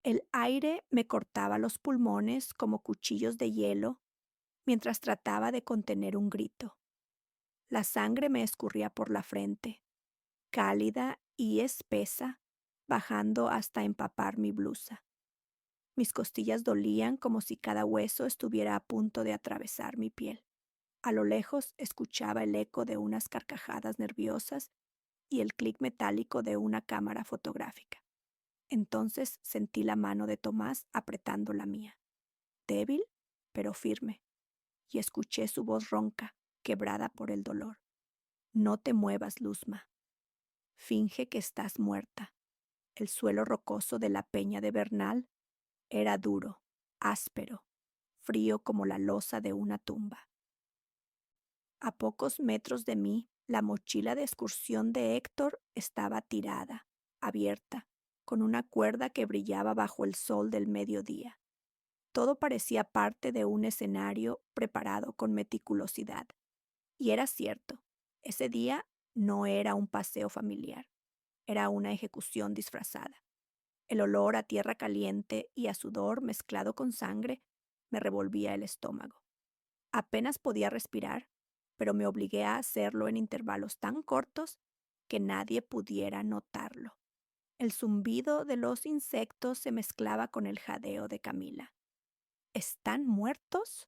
El aire me cortaba los pulmones como cuchillos de hielo mientras trataba de contener un grito. La sangre me escurría por la frente, cálida y espesa, bajando hasta empapar mi blusa. Mis costillas dolían como si cada hueso estuviera a punto de atravesar mi piel. A lo lejos escuchaba el eco de unas carcajadas nerviosas y el clic metálico de una cámara fotográfica. Entonces sentí la mano de Tomás apretando la mía, débil pero firme, y escuché su voz ronca, quebrada por el dolor. No te muevas, Luzma. Finge que estás muerta. El suelo rocoso de la peña de Bernal era duro, áspero, frío como la losa de una tumba. A pocos metros de mí, la mochila de excursión de Héctor estaba tirada, abierta, con una cuerda que brillaba bajo el sol del mediodía. Todo parecía parte de un escenario preparado con meticulosidad. Y era cierto, ese día no era un paseo familiar, era una ejecución disfrazada. El olor a tierra caliente y a sudor mezclado con sangre me revolvía el estómago. Apenas podía respirar, pero me obligué a hacerlo en intervalos tan cortos que nadie pudiera notarlo. El zumbido de los insectos se mezclaba con el jadeo de Camila. ¿Están muertos?,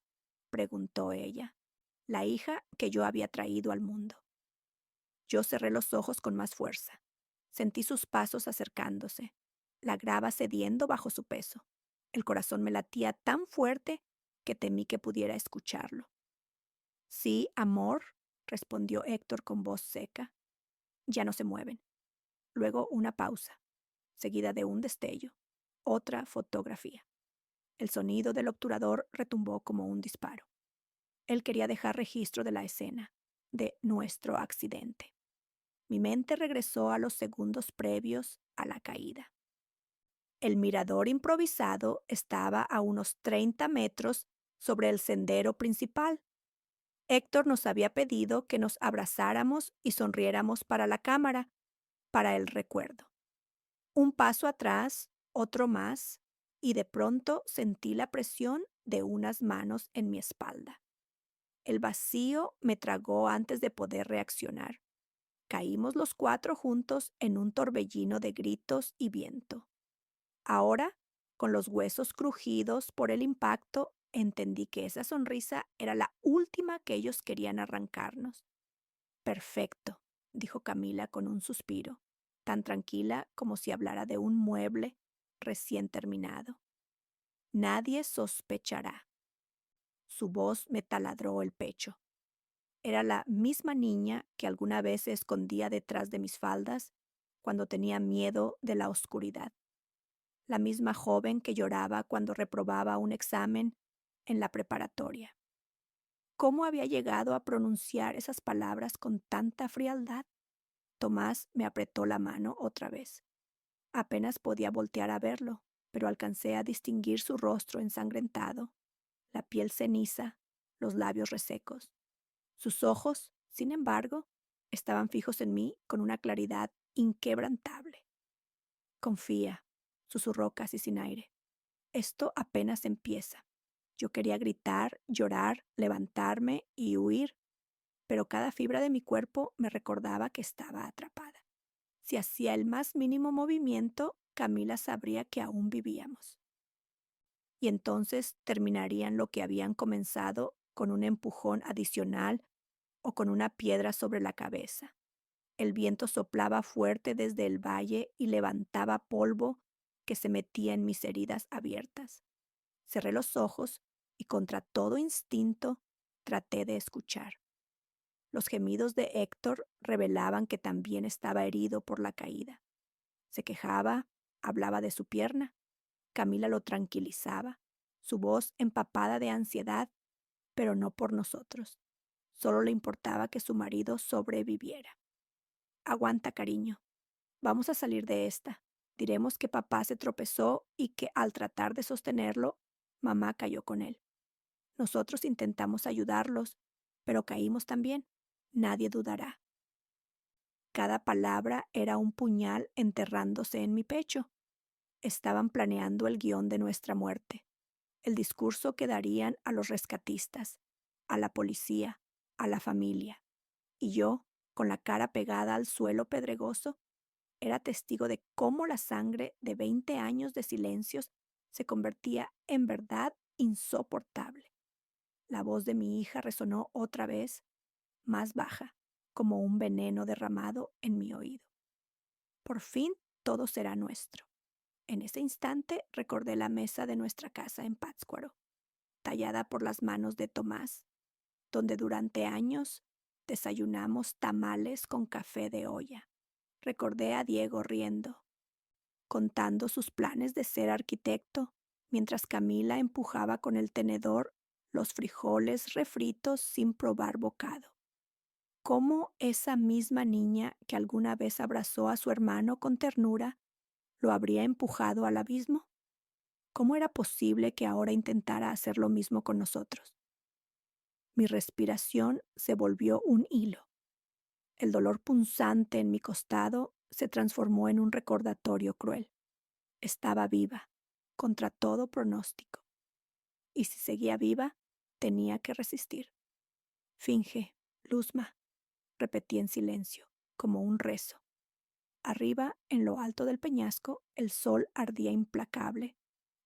preguntó ella, la hija que yo había traído al mundo. Yo cerré los ojos con más fuerza. Sentí sus pasos acercándose, la grava cediendo bajo su peso. El corazón me latía tan fuerte que temí que pudiera escucharlo. Sí, amor, respondió Héctor con voz seca. Ya no se mueven. Luego una pausa, seguida de un destello. Otra fotografía. El sonido del obturador retumbó como un disparo. Él quería dejar registro de la escena, de nuestro accidente. Mi mente regresó a los segundos previos a la caída. El mirador improvisado estaba a unos 30 metros sobre el sendero principal. Héctor nos había pedido que nos abrazáramos y sonriéramos para la cámara, para el recuerdo. Un paso atrás, otro más, y de pronto sentí la presión de unas manos en mi espalda. El vacío me tragó antes de poder reaccionar. Caímos los cuatro juntos en un torbellino de gritos y viento. Ahora, con los huesos crujidos por el impacto, entendí que esa sonrisa era la última que ellos querían arrancarnos. Perfecto, dijo Camila con un suspiro, tan tranquila como si hablara de un mueble recién terminado. Nadie sospechará. Su voz me taladró el pecho. Era la misma niña que alguna vez se escondía detrás de mis faldas cuando tenía miedo de la oscuridad. La misma joven que lloraba cuando reprobaba un examen en la preparatoria. ¿Cómo había llegado a pronunciar esas palabras con tanta frialdad? Tomás me apretó la mano otra vez. Apenas podía voltear a verlo, pero alcancé a distinguir su rostro ensangrentado, la piel ceniza, los labios resecos. Sus ojos, sin embargo, estaban fijos en mí con una claridad inquebrantable. Confía, susurró casi sin aire. Esto apenas empieza. Yo quería gritar, llorar, levantarme y huir, pero cada fibra de mi cuerpo me recordaba que estaba atrapada. Si hacía el más mínimo movimiento, Camila sabría que aún vivíamos. Y entonces terminarían lo que habían comenzado con un empujón adicional o con una piedra sobre la cabeza. El viento soplaba fuerte desde el valle y levantaba polvo que se metía en mis heridas abiertas. Cerré los ojos y contra todo instinto traté de escuchar. Los gemidos de Héctor revelaban que también estaba herido por la caída. Se quejaba, hablaba de su pierna. Camila lo tranquilizaba, su voz empapada de ansiedad, pero no por nosotros. Solo le importaba que su marido sobreviviera. Aguanta, cariño. Vamos a salir de esta. Diremos que papá se tropezó y que al tratar de sostenerlo, mamá cayó con él. Nosotros intentamos ayudarlos, pero caímos también. Nadie dudará. Cada palabra era un puñal enterrándose en mi pecho. Estaban planeando el guión de nuestra muerte, el discurso que darían a los rescatistas, a la policía, a la familia. Y yo, con la cara pegada al suelo pedregoso, era testigo de cómo la sangre de 20 años de silencios se convertía en verdad insoportable. La voz de mi hija resonó otra vez, más baja, como un veneno derramado en mi oído. Por fin todo será nuestro. En ese instante recordé la mesa de nuestra casa en Pátzcuaro, tallada por las manos de Tomás, donde durante años desayunamos tamales con café de olla. Recordé a Diego riendo, contando sus planes de ser arquitecto, mientras Camila empujaba con el tenedor los frijoles refritos sin probar bocado. Cómo esa misma niña que alguna vez abrazó a su hermano con ternura lo habría empujado al abismo. ¿Cómo era posible que ahora intentara hacer lo mismo con nosotros? Mi respiración se volvió un hilo. El dolor punzante en mi costado se transformó en un recordatorio cruel. Estaba viva, contra todo pronóstico. Y si seguía viva, tenía que resistir. Finge, Luzma, repetí en silencio, como un rezo. Arriba, en lo alto del peñasco, el sol ardía implacable,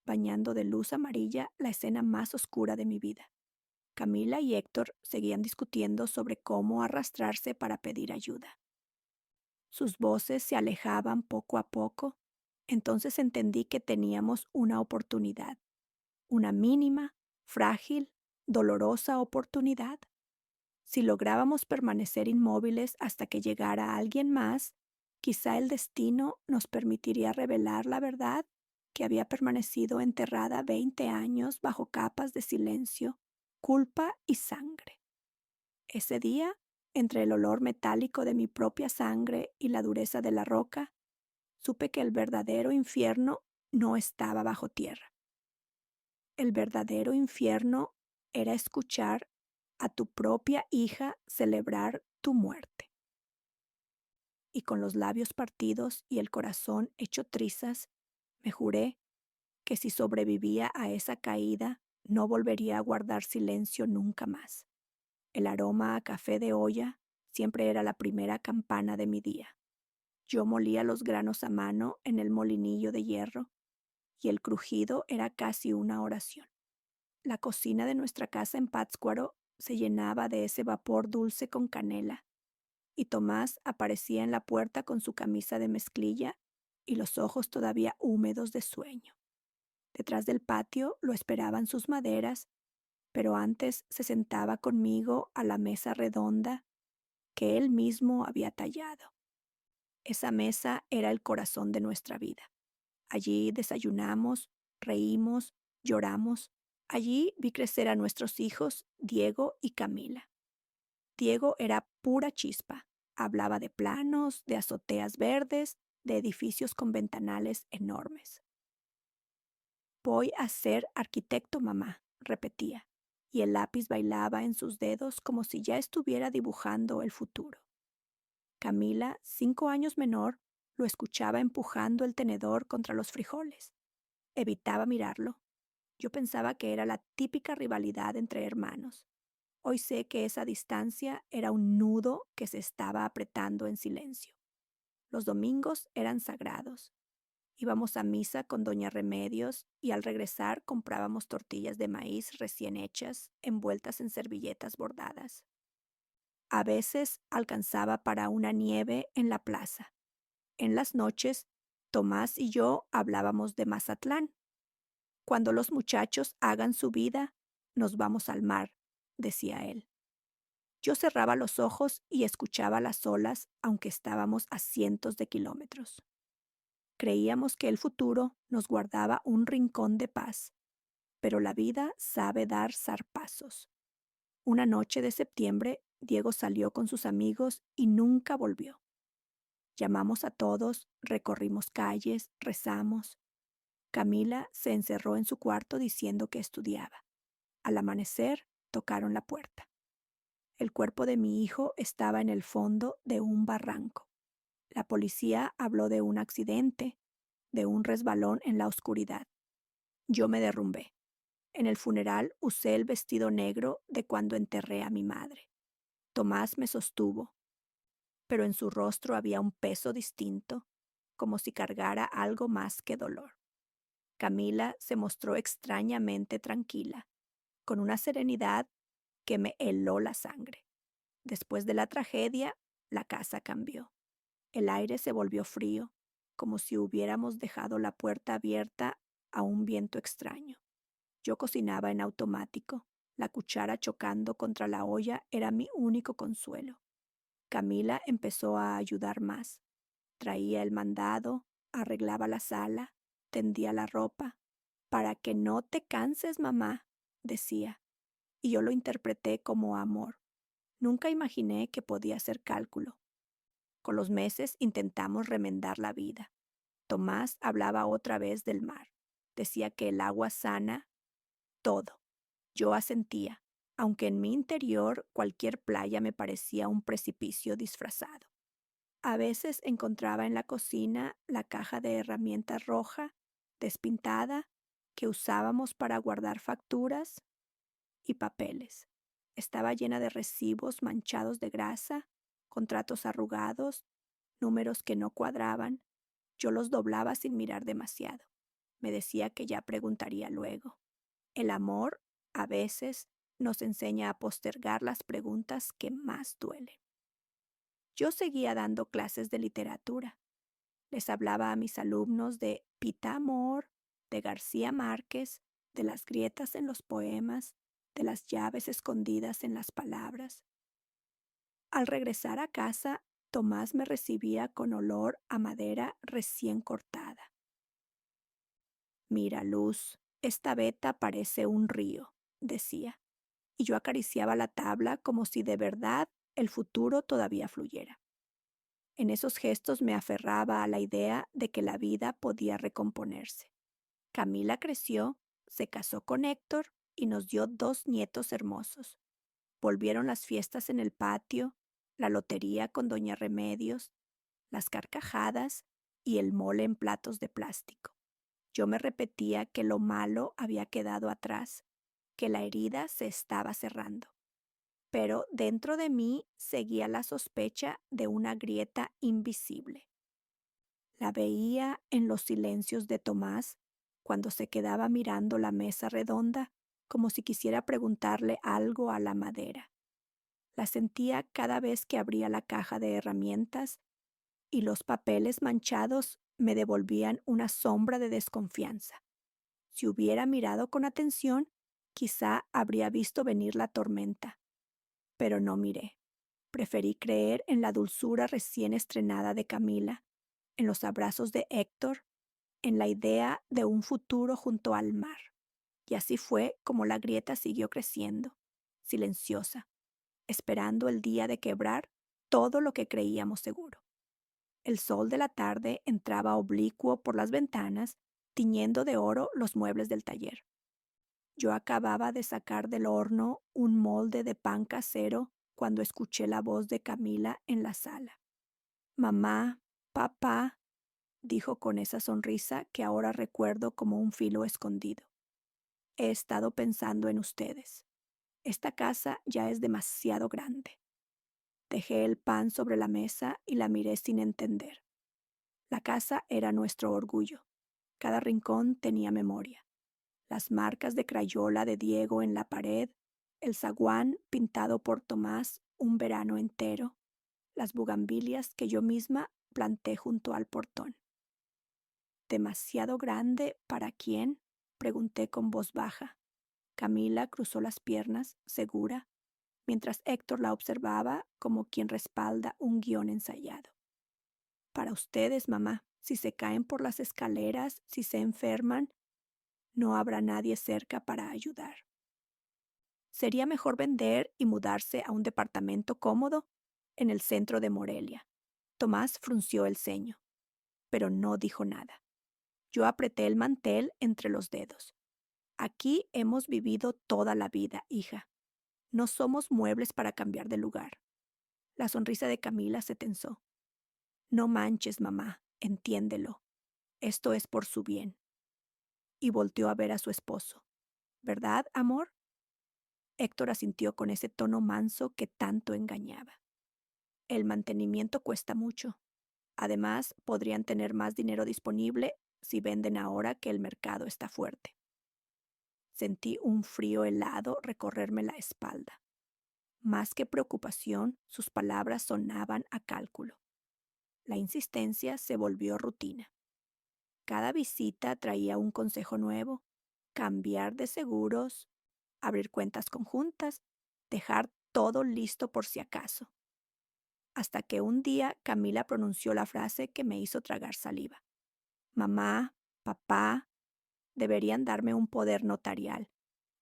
bañando de luz amarilla la escena más oscura de mi vida. Camila y Héctor seguían discutiendo sobre cómo arrastrarse para pedir ayuda. Sus voces se alejaban poco a poco, entonces entendí que teníamos una oportunidad, una mínima, frágil, dolorosa oportunidad. Si lográbamos permanecer inmóviles hasta que llegara alguien más, quizá el destino nos permitiría revelar la verdad que había permanecido enterrada 20 años bajo capas de silencio, culpa y sangre. Ese día, entre el olor metálico de mi propia sangre y la dureza de la roca, supe que el verdadero infierno no estaba bajo tierra. El verdadero infierno era escuchar a tu propia hija celebrar tu muerte. Y con los labios partidos y el corazón hecho trizas, me juré que si sobrevivía a esa caída, no volvería a guardar silencio nunca más. El aroma a café de olla siempre era la primera campana de mi día. Yo molía los granos a mano en el molinillo de hierro y el crujido era casi una oración. La cocina de nuestra casa en Pátzcuaro se llenaba de ese vapor dulce con canela, y Tomás aparecía en la puerta con su camisa de mezclilla y los ojos todavía húmedos de sueño. Detrás del patio lo esperaban sus maderas, pero antes se sentaba conmigo a la mesa redonda que él mismo había tallado. Esa mesa era el corazón de nuestra vida. Allí desayunamos, reímos, lloramos. Allí vi crecer a nuestros hijos, Diego y Camila. Diego era pura chispa. Hablaba de planos, de azoteas verdes, de edificios con ventanales enormes. Voy a ser arquitecto, mamá, repetía, y el lápiz bailaba en sus dedos como si ya estuviera dibujando el futuro. Camila, 5 años menor, lo escuchaba empujando el tenedor contra los frijoles. Evitaba mirarlo. Yo pensaba que era la típica rivalidad entre hermanos. Hoy sé que esa distancia era un nudo que se estaba apretando en silencio. Los domingos eran sagrados. Íbamos a misa con doña Remedios y al regresar comprábamos tortillas de maíz recién hechas, envueltas en servilletas bordadas. A veces alcanzaba para una nieve en la plaza. En las noches, Tomás y yo hablábamos de Mazatlán. Cuando los muchachos hagan su vida, nos vamos al mar, decía él. Yo cerraba los ojos y escuchaba las olas, aunque estábamos a cientos de kilómetros. Creíamos que el futuro nos guardaba un rincón de paz, pero la vida sabe dar zarpazos. Una noche de septiembre, Diego salió con sus amigos y nunca volvió. Llamamos a todos, recorrimos calles, rezamos. Camila se encerró en su cuarto diciendo que estudiaba. Al amanecer, tocaron la puerta. El cuerpo de mi hijo estaba en el fondo de un barranco. La policía habló de un accidente, de un resbalón en la oscuridad. Yo me derrumbé. En el funeral usé el vestido negro de cuando enterré a mi madre. Tomás me sostuvo, pero en su rostro había un peso distinto, como si cargara algo más que dolor. Camila se mostró extrañamente tranquila, con una serenidad que me heló la sangre. Después de la tragedia, la casa cambió. El aire se volvió frío, como si hubiéramos dejado la puerta abierta a un viento extraño. Yo cocinaba en automático. La cuchara chocando contra la olla era mi único consuelo. Camila empezó a ayudar más. Traía el mandado, arreglaba la sala, tendía la ropa. «Para que no te canses, mamá», decía, y yo lo interpreté como amor. Nunca imaginé que podía ser cálculo. Con los meses intentamos remendar la vida. Tomás hablaba otra vez del mar. Decía que el agua sana todo. Yo asentía, aunque en mi interior cualquier playa me parecía un precipicio disfrazado. A veces encontraba en la cocina la caja de herramientas roja, despintada, que usábamos para guardar facturas y papeles. Estaba llena de recibos manchados de grasa, contratos arrugados, números que no cuadraban. Yo los doblaba sin mirar demasiado. Me decía que ya preguntaría luego. El amor, a veces, nos enseña a postergar las preguntas que más duelen. Yo seguía dando clases de literatura. Les hablaba a mis alumnos de Pita Amor, de García Márquez, de las grietas en los poemas, de las llaves escondidas en las palabras. Al regresar a casa, Tomás me recibía con olor a madera recién cortada. «Mira, Luz, esta veta parece un río», decía, y yo acariciaba la tabla como si de verdad el futuro todavía fluyera. En esos gestos me aferraba a la idea de que la vida podía recomponerse. Camila creció, se casó con Héctor y nos dio 2 nietos hermosos. Volvieron las fiestas en el patio, la lotería con Doña Remedios, las carcajadas y el mole en platos de plástico. Yo me repetía que lo malo había quedado atrás, que la herida se estaba cerrando. Pero dentro de mí seguía la sospecha de una grieta invisible. La veía en los silencios de Tomás cuando se quedaba mirando la mesa redonda como si quisiera preguntarle algo a la madera. La sentía cada vez que abría la caja de herramientas y los papeles manchados me devolvían una sombra de desconfianza. Si hubiera mirado con atención, quizá habría visto venir la tormenta. Pero no miré. Preferí creer en la dulzura recién estrenada de Camila, en los abrazos de Héctor, en la idea de un futuro junto al mar. Y así fue como la grieta siguió creciendo, silenciosa, esperando el día de quebrar todo lo que creíamos seguro. El sol de la tarde entraba oblicuo por las ventanas, tiñendo de oro los muebles del taller. Yo acababa de sacar del horno un molde de pan casero cuando escuché la voz de Camila en la sala. «Mamá, papá», dijo con esa sonrisa que ahora recuerdo como un filo escondido. «He estado pensando en ustedes. Esta casa ya es demasiado grande». Dejé el pan sobre la mesa y la miré sin entender. La casa era nuestro orgullo. Cada rincón tenía memoria. Las marcas de crayola de Diego en la pared, el zaguán pintado por Tomás un verano entero, las bugambilias que yo misma planté junto al portón. «¿Demasiado grande para quién?», pregunté con voz baja. Camila cruzó las piernas, segura, mientras Héctor la observaba como quien respalda un guión ensayado. «Para ustedes, mamá. Si se caen por las escaleras, si se enferman, no habrá nadie cerca para ayudar. Sería mejor vender y mudarse a un departamento cómodo en el centro de Morelia». Tomás frunció el ceño, pero no dijo nada. Yo apreté el mantel entre los dedos. «Aquí hemos vivido toda la vida, hija. No somos muebles para cambiar de lugar». La sonrisa de Camila se tensó. «No manches, mamá, entiéndelo. Esto es por su bien. Y volteó a ver a su esposo. ¿Verdad, amor? Héctor asintió con ese tono manso que tanto engañaba. El mantenimiento cuesta mucho. Además, podrían tener más dinero disponible si venden ahora que el mercado está fuerte. Sentí un frío helado recorrerme la espalda. Más que preocupación, sus palabras sonaban a cálculo. La insistencia se volvió rutina. Cada visita traía un consejo nuevo: cambiar de seguros, abrir cuentas conjuntas, dejar todo listo por si acaso. Hasta que un día Camila pronunció la frase que me hizo tragar saliva. Mamá, papá, deberían darme un poder notarial.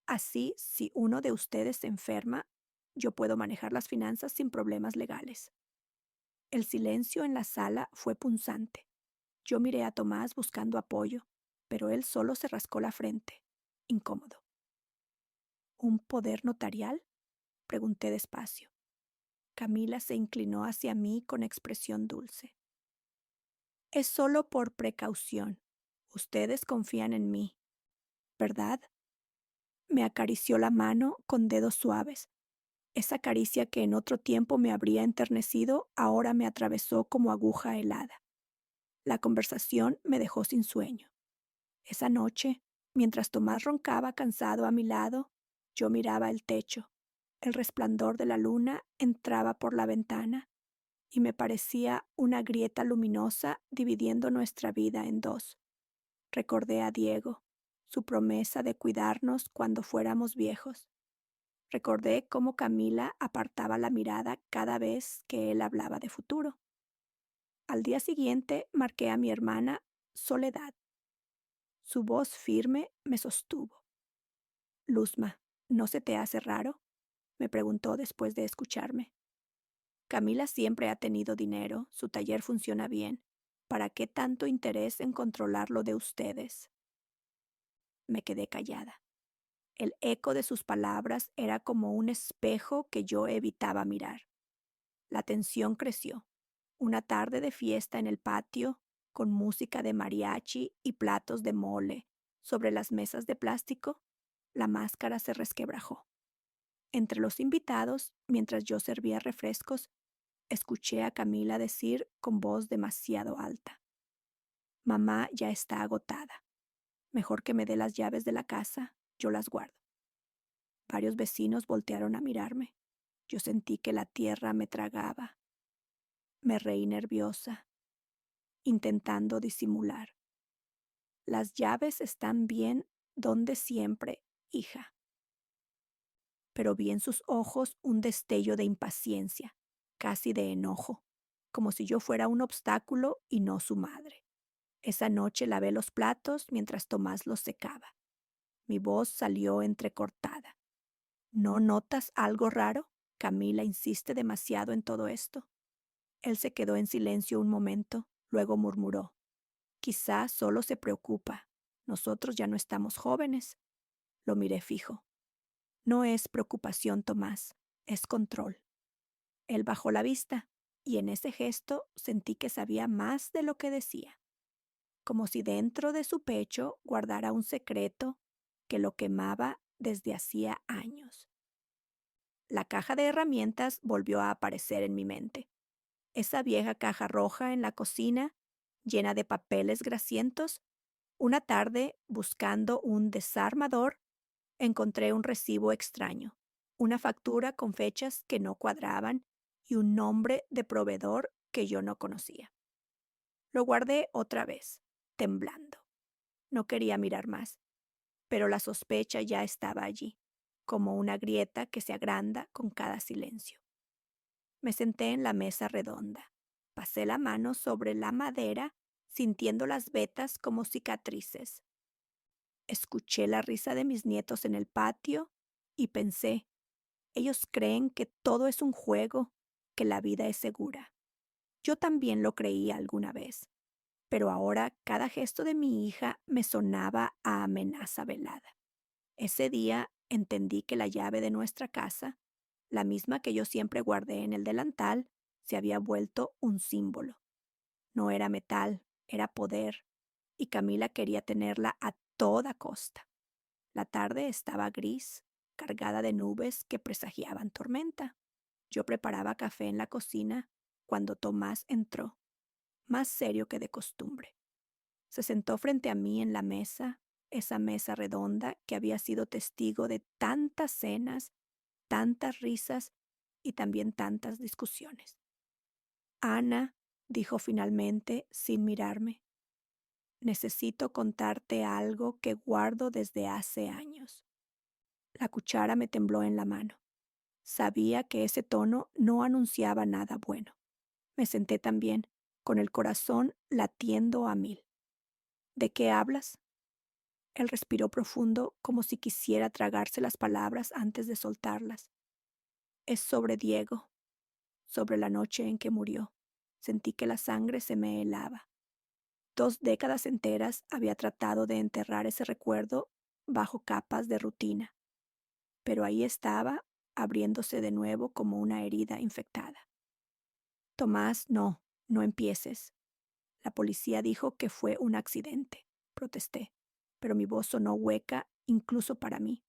Así, si uno de ustedes se enferma, yo puedo manejar las finanzas sin problemas legales. El silencio en la sala fue punzante. Yo miré a Tomás buscando apoyo, pero él solo se rascó la frente, incómodo. ¿Un poder notarial?, pregunté despacio. Camila se inclinó hacia mí con expresión dulce. Es solo por precaución. Ustedes confían en mí, ¿verdad? Me acarició la mano con dedos suaves. Esa caricia que en otro tiempo me habría enternecido, ahora me atravesó como aguja helada. La conversación me dejó sin sueño. Esa noche, mientras Tomás roncaba cansado a mi lado, yo miraba el techo. El resplandor de la luna entraba por la ventana y me parecía una grieta luminosa dividiendo nuestra vida en dos. Recordé a Diego, su promesa de cuidarnos cuando fuéramos viejos. Recordé cómo Camila apartaba la mirada cada vez que él hablaba de futuro. Al día siguiente marqué a mi hermana Soledad. Su voz firme me sostuvo. Luzma, ¿no se te hace raro?, me preguntó después de escucharme. Camila siempre ha tenido dinero, su taller funciona bien. ¿Para qué tanto interés en controlar lo de ustedes? Me quedé callada. El eco de sus palabras era como un espejo que yo evitaba mirar. La tensión creció. Una tarde de fiesta en el patio, con música de mariachi y platos de mole sobre las mesas de plástico, la máscara se resquebrajó. Entre los invitados, mientras yo servía refrescos, escuché a Camila decir con voz demasiado alta: Mamá ya está agotada. Mejor que me dé las llaves de la casa, yo las guardo. Varios vecinos voltearon a mirarme. Yo sentí que la tierra me tragaba. Me reí nerviosa, intentando disimular. Las llaves están bien donde siempre, hija. Pero vi en sus ojos un destello de impaciencia, casi de enojo, como si yo fuera un obstáculo y no su madre. Esa noche lavé los platos mientras Tomás los secaba. Mi voz salió entrecortada. ¿No notas algo raro? Camila insiste demasiado en todo esto. Él se quedó en silencio un momento, luego murmuró: Quizá solo se preocupa. Nosotros ya no estamos jóvenes. Lo miré fijo. No es preocupación, Tomás, es control. Él bajó la vista, y en ese gesto sentí que sabía más de lo que decía, como si dentro de su pecho guardara un secreto que lo quemaba desde hacía años. La caja de herramientas volvió a aparecer en mi mente. Esa vieja caja roja en la cocina, llena de papeles grasientos. Una tarde, buscando un desarmador, encontré un recibo extraño, una factura con fechas que no cuadraban y un nombre de proveedor que yo no conocía. Lo guardé otra vez, temblando. No quería mirar más, pero la sospecha ya estaba allí, como una grieta que se agranda con cada silencio. Me senté en la mesa redonda. Pasé la mano sobre la madera, sintiendo las vetas como cicatrices. Escuché la risa de mis nietos en el patio y pensé: ellos creen que todo es un juego, que la vida es segura. Yo también lo creí alguna vez, pero ahora cada gesto de mi hija me sonaba a amenaza velada. Ese día entendí que la llave de nuestra casa, la misma que yo siempre guardé en el delantal, se había vuelto un símbolo. No era metal, era poder. y Camila quería tenerla a toda costa. La tarde estaba gris, cargada de nubes que presagiaban tormenta. Yo preparaba café en la cocina cuando Tomás entró, más serio que de costumbre. Se sentó frente a mí en la mesa, esa mesa redonda que había sido testigo de tantas cenas, tantas risas y también tantas discusiones. Ana, dijo finalmente, sin mirarme, necesito contarte algo que guardo desde hace años. La cuchara me tembló en la mano. Sabía que ese tono no anunciaba nada bueno. Me senté también, con el corazón latiendo a mil. ¿De qué hablas? Él respiró profundo, como si quisiera tragarse las palabras antes de soltarlas. Es sobre Diego, sobre la noche en que murió. Sentí que la sangre se me helaba. 2 décadas enteras había tratado de enterrar ese recuerdo bajo capas de rutina, pero ahí estaba, abriéndose de nuevo como una herida infectada. Tomás, no empieces. La policía dijo que fue un accidente, protesté, pero mi voz sonó hueca incluso para mí.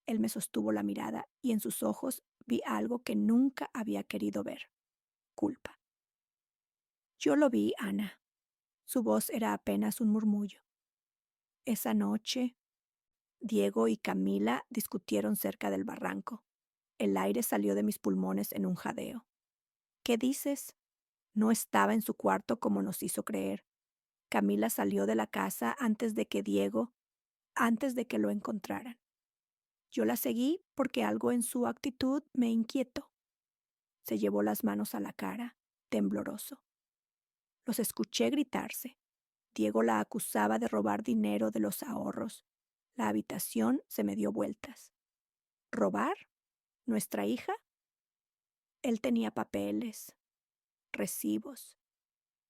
Él me sostuvo la mirada y en sus ojos vi algo que nunca había querido ver: culpa. Yo lo vi, Ana. Su voz era apenas un murmullo. Esa noche, Diego y Camila discutieron cerca del barranco. El aire salió de mis pulmones en un jadeo. ¿Qué dices? No estaba en su cuarto como nos hizo creer. Camila salió de la casa antes de que lo encontraran. Yo la seguí porque algo en su actitud me inquietó. Se llevó las manos a la cara, tembloroso. Los escuché gritarse. Diego la acusaba de robar dinero de los ahorros. La habitación se me dio vueltas. ¿Robar? ¿Nuestra hija? Él tenía papeles, recibos.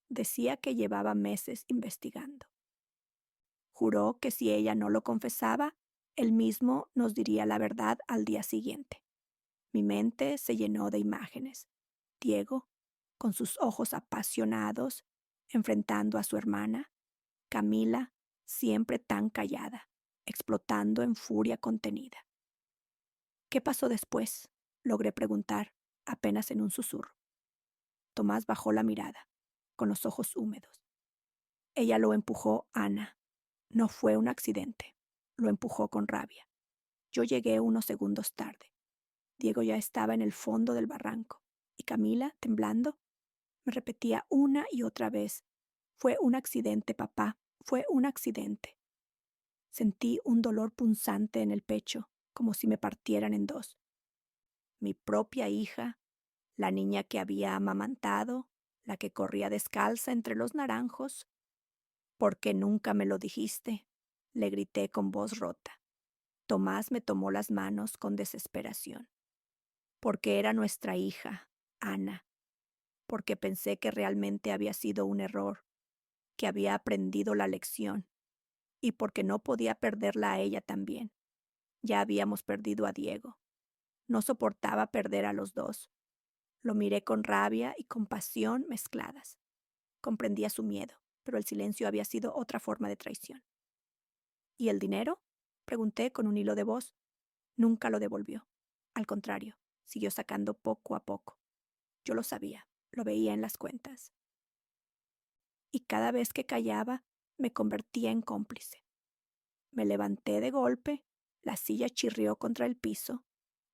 Decía que llevaba meses investigando. Juró que si ella no lo confesaba, él mismo nos diría la verdad al día siguiente. Mi mente se llenó de imágenes. Diego, con sus ojos apasionados, enfrentando a su hermana. Camila, siempre tan callada, explotando en furia contenida. ¿Qué pasó después? Logré preguntar, apenas en un susurro. Tomás bajó la mirada, con los ojos húmedos. Ella lo empujó, Ana. No fue un accidente. Lo empujó con rabia. Yo llegué unos segundos tarde. Diego ya estaba en el fondo del barranco, y Camila, temblando, me repetía una y otra vez: fue un accidente, papá, fue un accidente. Sentí un dolor punzante en el pecho, como si me partieran en dos. Mi propia hija, la niña que había amamantado, la que corría descalza entre los naranjos. ¿Por qué nunca me lo dijiste?, le grité con voz rota. Tomás me tomó las manos con desesperación. Porque era nuestra hija, Ana. Porque pensé que realmente había sido un error, que había aprendido la lección, y porque no podía perderla a ella también. Ya habíamos perdido a Diego. No soportaba perder a los dos. Lo miré con rabia y compasión mezcladas. Comprendía su miedo, pero el silencio había sido otra forma de traición. ¿Y el dinero?, pregunté con un hilo de voz. Nunca lo devolvió. Al contrario, siguió sacando poco a poco. Yo lo sabía, lo veía en las cuentas. Y cada vez que callaba, me convertía en cómplice. Me levanté de golpe, la silla chirrió contra el piso,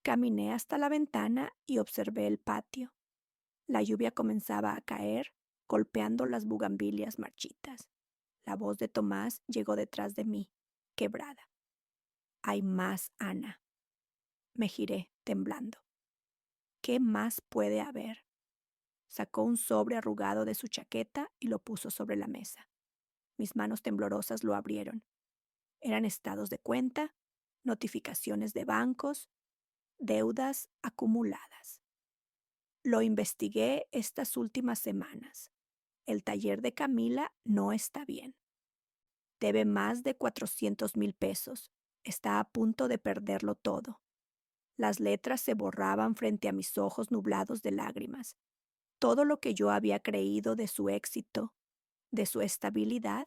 caminé hasta la ventana y observé el patio. La lluvia comenzaba a caer, golpeando las bugambilias marchitas. La voz de Tomás llegó detrás de mí, quebrada. Hay más, Ana. Me giré, temblando. ¿Qué más puede haber? Sacó un sobre arrugado de su chaqueta y lo puso sobre la mesa. Mis manos temblorosas lo abrieron. Eran estados de cuenta, notificaciones de bancos, deudas acumuladas. Lo investigué estas últimas semanas. El taller de Camila no está bien. Debe más de 400,000 pesos. Está a punto de perderlo todo. Las letras se borraban frente a mis ojos nublados de lágrimas. Todo lo que yo había creído de su éxito, de su estabilidad,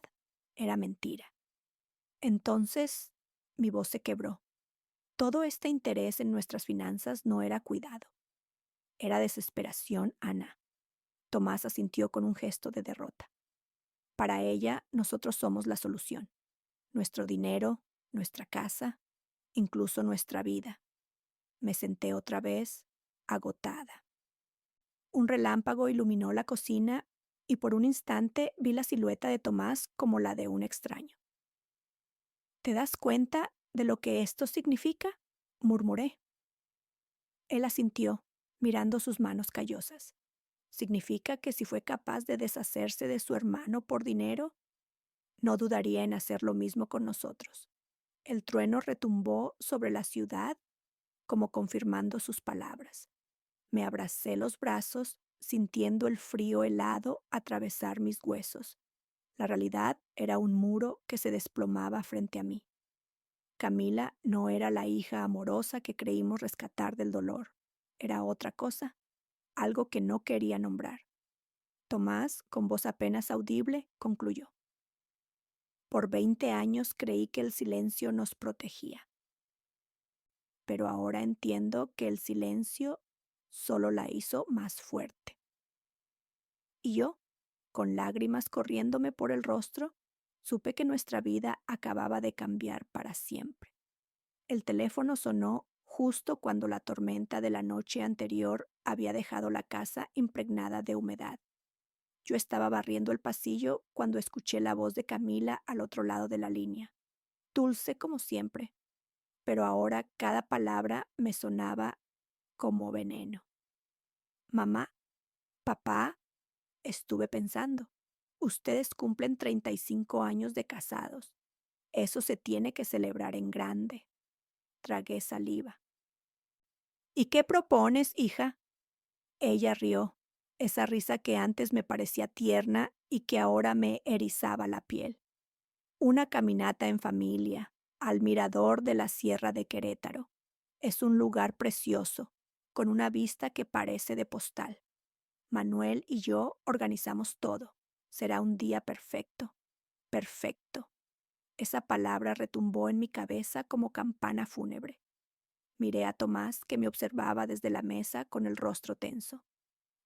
Era mentira. Entonces mi voz se quebró. Todo este interés en nuestras finanzas no era cuidado. Era desesperación, Ana. Tomás asintió con un gesto de derrota. Para ella, nosotros somos la solución. Nuestro dinero, nuestra casa, incluso nuestra vida. Me senté otra vez, agotada. Un relámpago iluminó la cocina y por un instante vi la silueta de Tomás como la de un extraño. ¿Te das cuenta de lo que esto significa?, murmuré. Él asintió, mirando sus manos callosas. ¿Significa que si fue capaz de deshacerse de su hermano por dinero, no dudaría en hacer lo mismo con nosotros? El trueno retumbó sobre la ciudad como confirmando sus palabras. Me abracé los brazos, sintiendo el frío helado atravesar mis huesos. La realidad era un muro que se desplomaba frente a mí. Camila no era la hija amorosa que creímos rescatar del dolor. Era otra cosa, algo que no quería nombrar. Tomás, con voz apenas audible, concluyó. Por 20 años creí que el silencio nos protegía. Pero ahora entiendo que el silencio solo la hizo más fuerte. Y yo, con lágrimas corriéndome por el rostro, supe que nuestra vida acababa de cambiar para siempre. El teléfono sonó justo cuando la tormenta de la noche anterior había dejado la casa impregnada de humedad. Yo estaba barriendo el pasillo cuando escuché la voz de Camila al otro lado de la línea. Dulce como siempre, pero ahora cada palabra me sonaba como veneno. Mamá, papá, estuve pensando. Ustedes cumplen 35 años de casados. Eso se tiene que celebrar en grande. Tragué saliva. ¿Y qué propones, hija? Ella rió, esa risa que antes me parecía tierna y que ahora me erizaba la piel. Una caminata en familia, al mirador de la Sierra de Querétaro. Es un lugar precioso, con una vista que parece de postal. Manuel y yo organizamos todo. Será un día perfecto. Perfecto. Esa palabra retumbó en mi cabeza como campana fúnebre. Miré a Tomás, que me observaba desde la mesa con el rostro tenso.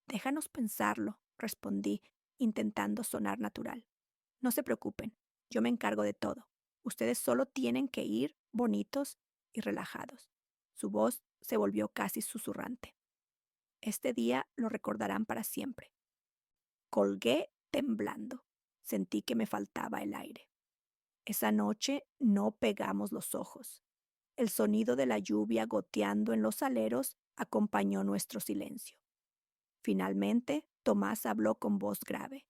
Déjanos pensarlo, respondí, intentando sonar natural. No se preocupen, yo me encargo de todo. Ustedes solo tienen que ir bonitos y relajados. Su voz se volvió casi susurrante. Este día lo recordarán para siempre. Colgué temblando. Sentí que me faltaba el aire. Esa noche no pegamos los ojos. El sonido de la lluvia goteando en los aleros acompañó nuestro silencio. Finalmente, Tomás habló con voz grave.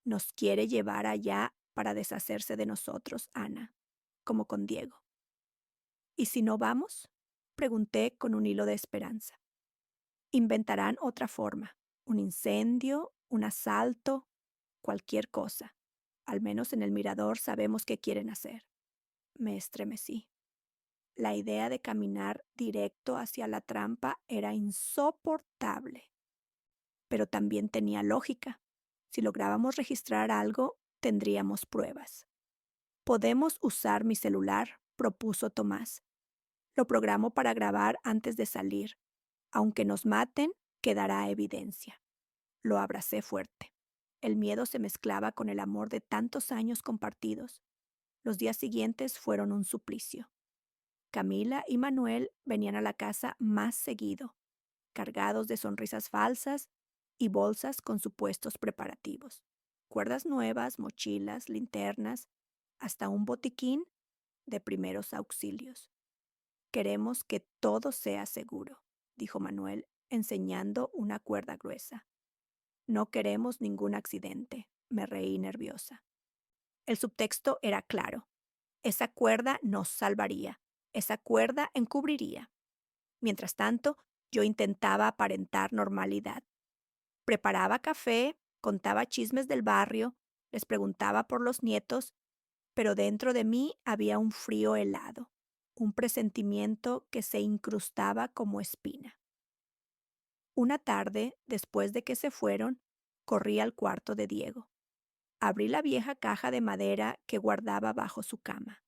Nos quiere llevar allá para deshacerse de nosotros, Ana, como con Diego. ¿Y si no vamos?, pregunté con un hilo de esperanza. Inventarán otra forma, un incendio, un asalto, cualquier cosa. Al menos en el mirador sabemos qué quieren hacer. Me estremecí. La idea de caminar directo hacia la trampa era insoportable, pero también tenía lógica. Si lográbamos registrar algo, tendríamos pruebas. Podemos usar mi celular, propuso Tomás. Lo programo para grabar antes de salir. Aunque nos maten, quedará evidencia. Lo abracé fuerte. El miedo se mezclaba con el amor de tantos años compartidos. Los días siguientes fueron un suplicio. Camila y Manuel venían a la casa más seguido, cargados de sonrisas falsas y bolsas con supuestos preparativos. Cuerdas nuevas, mochilas, linternas, hasta un botiquín de primeros auxilios. Queremos que todo sea seguro, dijo Manuel, enseñando una cuerda gruesa. No queremos ningún accidente, me reí nerviosa. El subtexto era claro. Esa cuerda nos salvaría. Esa cuerda encubriría. Mientras tanto, yo intentaba aparentar normalidad. Preparaba café, contaba chismes del barrio, les preguntaba por los nietos, pero dentro de mí había un frío helado, un presentimiento que se incrustaba como espina. Una tarde, después de que se fueron, corrí al cuarto de Diego. Abrí la vieja caja de madera que guardaba bajo su cama.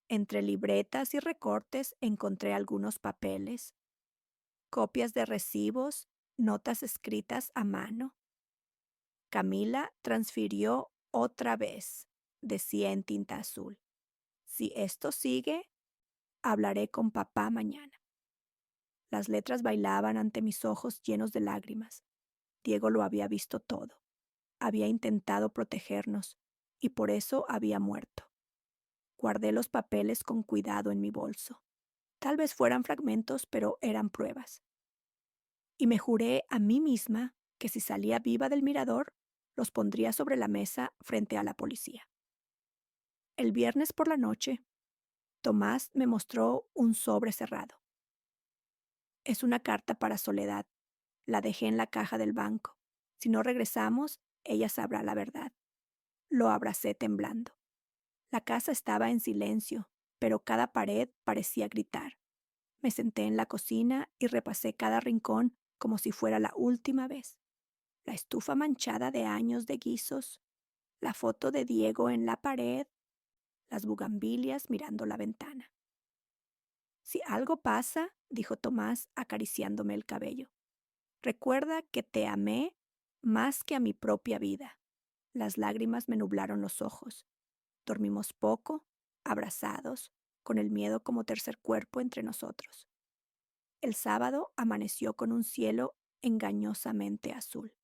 Entre libretas y recortes encontré algunos papeles, copias de recibos, notas escritas a mano. Camila transfirió otra vez, decía en tinta azul. Si esto sigue, hablaré con papá mañana. Las letras bailaban ante mis ojos llenos de lágrimas. Diego lo había visto todo. Había intentado protegernos y por eso había muerto. Guardé los papeles con cuidado en mi bolso. Tal vez fueran fragmentos, pero eran pruebas. Y me juré a mí misma que si salía viva del mirador, los pondría sobre la mesa frente a la policía. El viernes por la noche, Tomás me mostró un sobre cerrado. Es una carta para Soledad. La dejé en la caja del banco. Si no regresamos, ella sabrá la verdad. Lo abracé temblando. La casa estaba en silencio, pero cada pared parecía gritar. Me senté en la cocina y repasé cada rincón como si fuera la última vez. La estufa manchada de años de guisos, la foto de Diego en la pared, las bugambilias mirando la ventana. Si algo pasa, dijo Tomás acariciándome el cabello, recuerda que te amé más que a mi propia vida. Las lágrimas me nublaron los ojos. Dormimos poco, abrazados, con el miedo como tercer cuerpo entre nosotros. El sábado amaneció con un cielo engañosamente azul.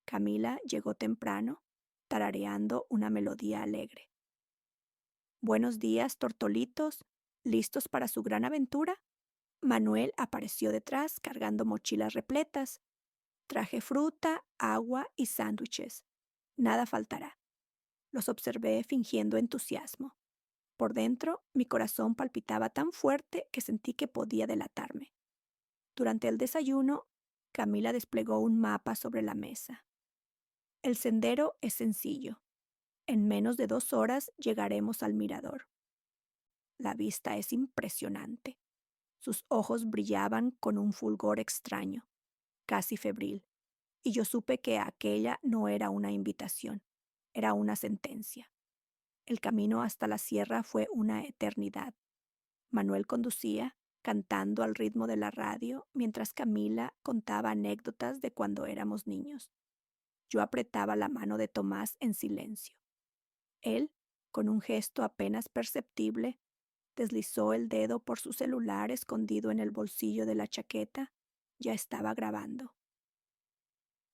Camila llegó temprano, tarareando una melodía alegre. Buenos días, tortolitos, ¿listos para su gran aventura? Manuel apareció detrás cargando mochilas repletas. Traje fruta, agua y sándwiches. Nada faltará. Los observé fingiendo entusiasmo. Por dentro, mi corazón palpitaba tan fuerte que sentí que podía delatarme. Durante el desayuno, Camila desplegó un mapa sobre la mesa. El sendero es sencillo. En menos de 2 horas llegaremos al mirador. La vista es impresionante. Sus ojos brillaban con un fulgor extraño, casi febril, y yo supe que aquella no era una invitación, era una sentencia. El camino hasta la sierra fue una eternidad. Manuel conducía, cantando al ritmo de la radio, mientras Camila contaba anécdotas de cuando éramos niños. Yo apretaba la mano de Tomás en silencio. Él, con un gesto apenas perceptible, deslizó el dedo por su celular escondido en el bolsillo de la chaqueta. Ya estaba grabando.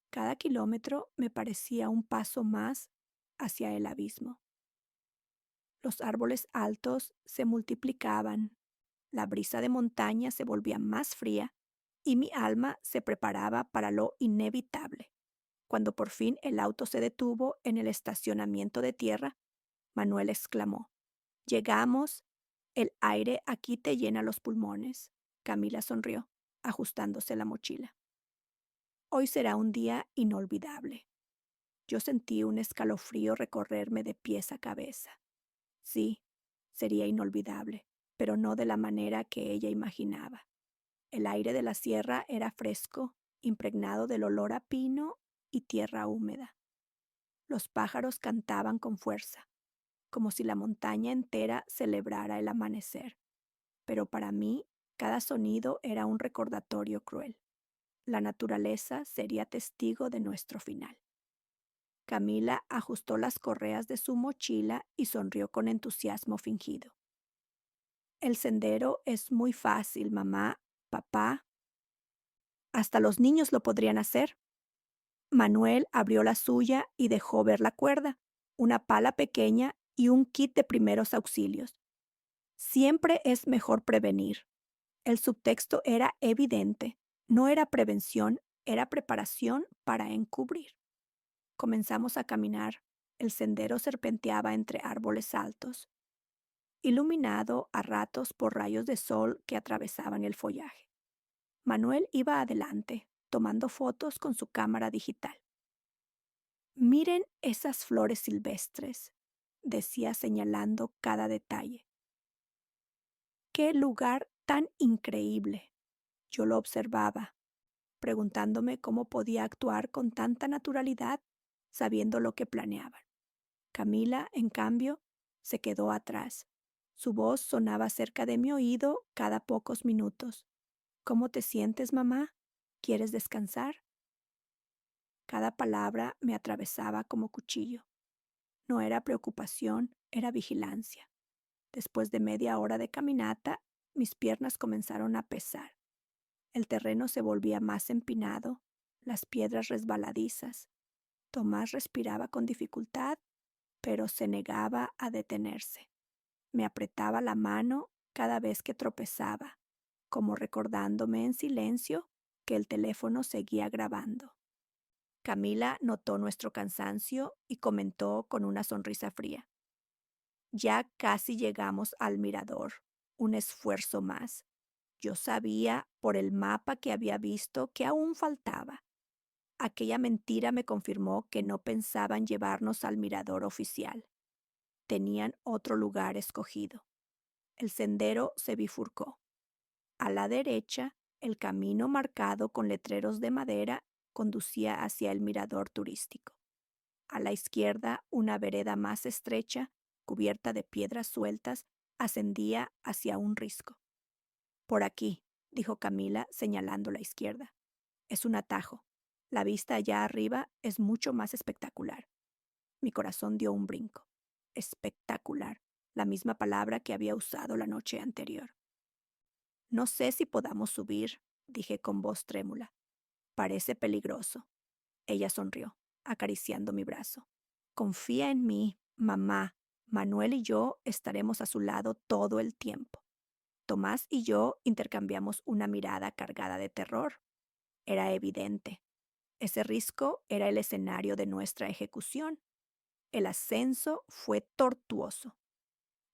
Cada kilómetro me parecía un paso más hacia el abismo. Los árboles altos se multiplicaban, la brisa de montaña se volvía más fría y mi alma se preparaba para lo inevitable. Cuando por fin el auto se detuvo en el estacionamiento de tierra, Manuel exclamó: «Llegamos, el aire aquí te llena los pulmones». Camila sonrió, ajustándose la mochila. Hoy será un día inolvidable. Yo sentí un escalofrío recorrerme de pies a cabeza. Sí, sería inolvidable, pero no de la manera que ella imaginaba. El aire de la sierra era fresco, impregnado del olor a pino y tierra húmeda. Los pájaros cantaban con fuerza, como si la montaña entera celebrara el amanecer. Pero para mí, cada sonido era un recordatorio cruel. La naturaleza sería testigo de nuestro final. Camila ajustó las correas de su mochila y sonrió con entusiasmo fingido. El sendero es muy fácil, mamá, papá. Hasta los niños lo podrían hacer. Manuel abrió la suya y dejó ver la cuerda, una pala pequeña y un kit de primeros auxilios. Siempre es mejor prevenir. El subtexto era evidente. No era prevención, era preparación para encubrir. Comenzamos a caminar. El sendero serpenteaba entre árboles altos, iluminado a ratos por rayos de sol que atravesaban el follaje. Manuel iba adelante, tomando fotos con su cámara digital. «Miren esas flores silvestres», decía señalando cada detalle. «Qué lugar tan increíble». Yo lo observaba, preguntándome cómo podía actuar con tanta naturalidad, sabiendo lo que planeaban. Camila, en cambio, se quedó atrás. Su voz sonaba cerca de mi oído cada pocos minutos. ¿Cómo te sientes, mamá? ¿Quieres descansar? Cada palabra me atravesaba como cuchillo. No era preocupación, era vigilancia. Después de media hora de caminata, mis piernas comenzaron a pesar. El terreno se volvía más empinado, las piedras resbaladizas. Tomás respiraba con dificultad, pero se negaba a detenerse. Me apretaba la mano cada vez que tropezaba, como recordándome en silencio que el teléfono seguía grabando. Camila notó nuestro cansancio y comentó con una sonrisa fría: ya casi llegamos al mirador. Un esfuerzo más. Yo sabía por el mapa que había visto que aún faltaba. Aquella mentira me confirmó que no pensaban llevarnos al mirador oficial. Tenían otro lugar escogido. El sendero se bifurcó. A la derecha, el camino marcado con letreros de madera conducía hacia el mirador turístico. A la izquierda, una vereda más estrecha, cubierta de piedras sueltas, ascendía hacia un risco. Por aquí, dijo Camila, señalando la izquierda. Es un atajo. La vista allá arriba es mucho más espectacular. Mi corazón dio un brinco. Espectacular, la misma palabra que había usado la noche anterior. No sé si podamos subir, dije con voz trémula. Parece peligroso. Ella sonrió, acariciando mi brazo. Confía en mí, mamá. Manuel y yo estaremos a su lado todo el tiempo. Tomás y yo intercambiamos una mirada cargada de terror. Era evidente. Ese risco era el escenario de nuestra ejecución. El ascenso fue tortuoso.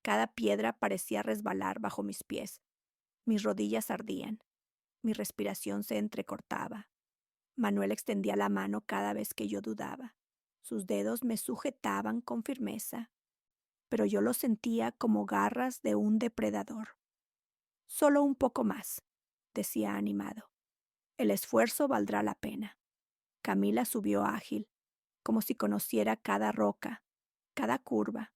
Cada piedra parecía resbalar bajo mis pies. Mis rodillas ardían. Mi respiración se entrecortaba. Manuel extendía la mano cada vez que yo dudaba. Sus dedos me sujetaban con firmeza, pero yo lo sentía como garras de un depredador. Solo un poco más, decía animado. El esfuerzo valdrá la pena. Camila subió ágil, como si conociera cada roca, cada curva.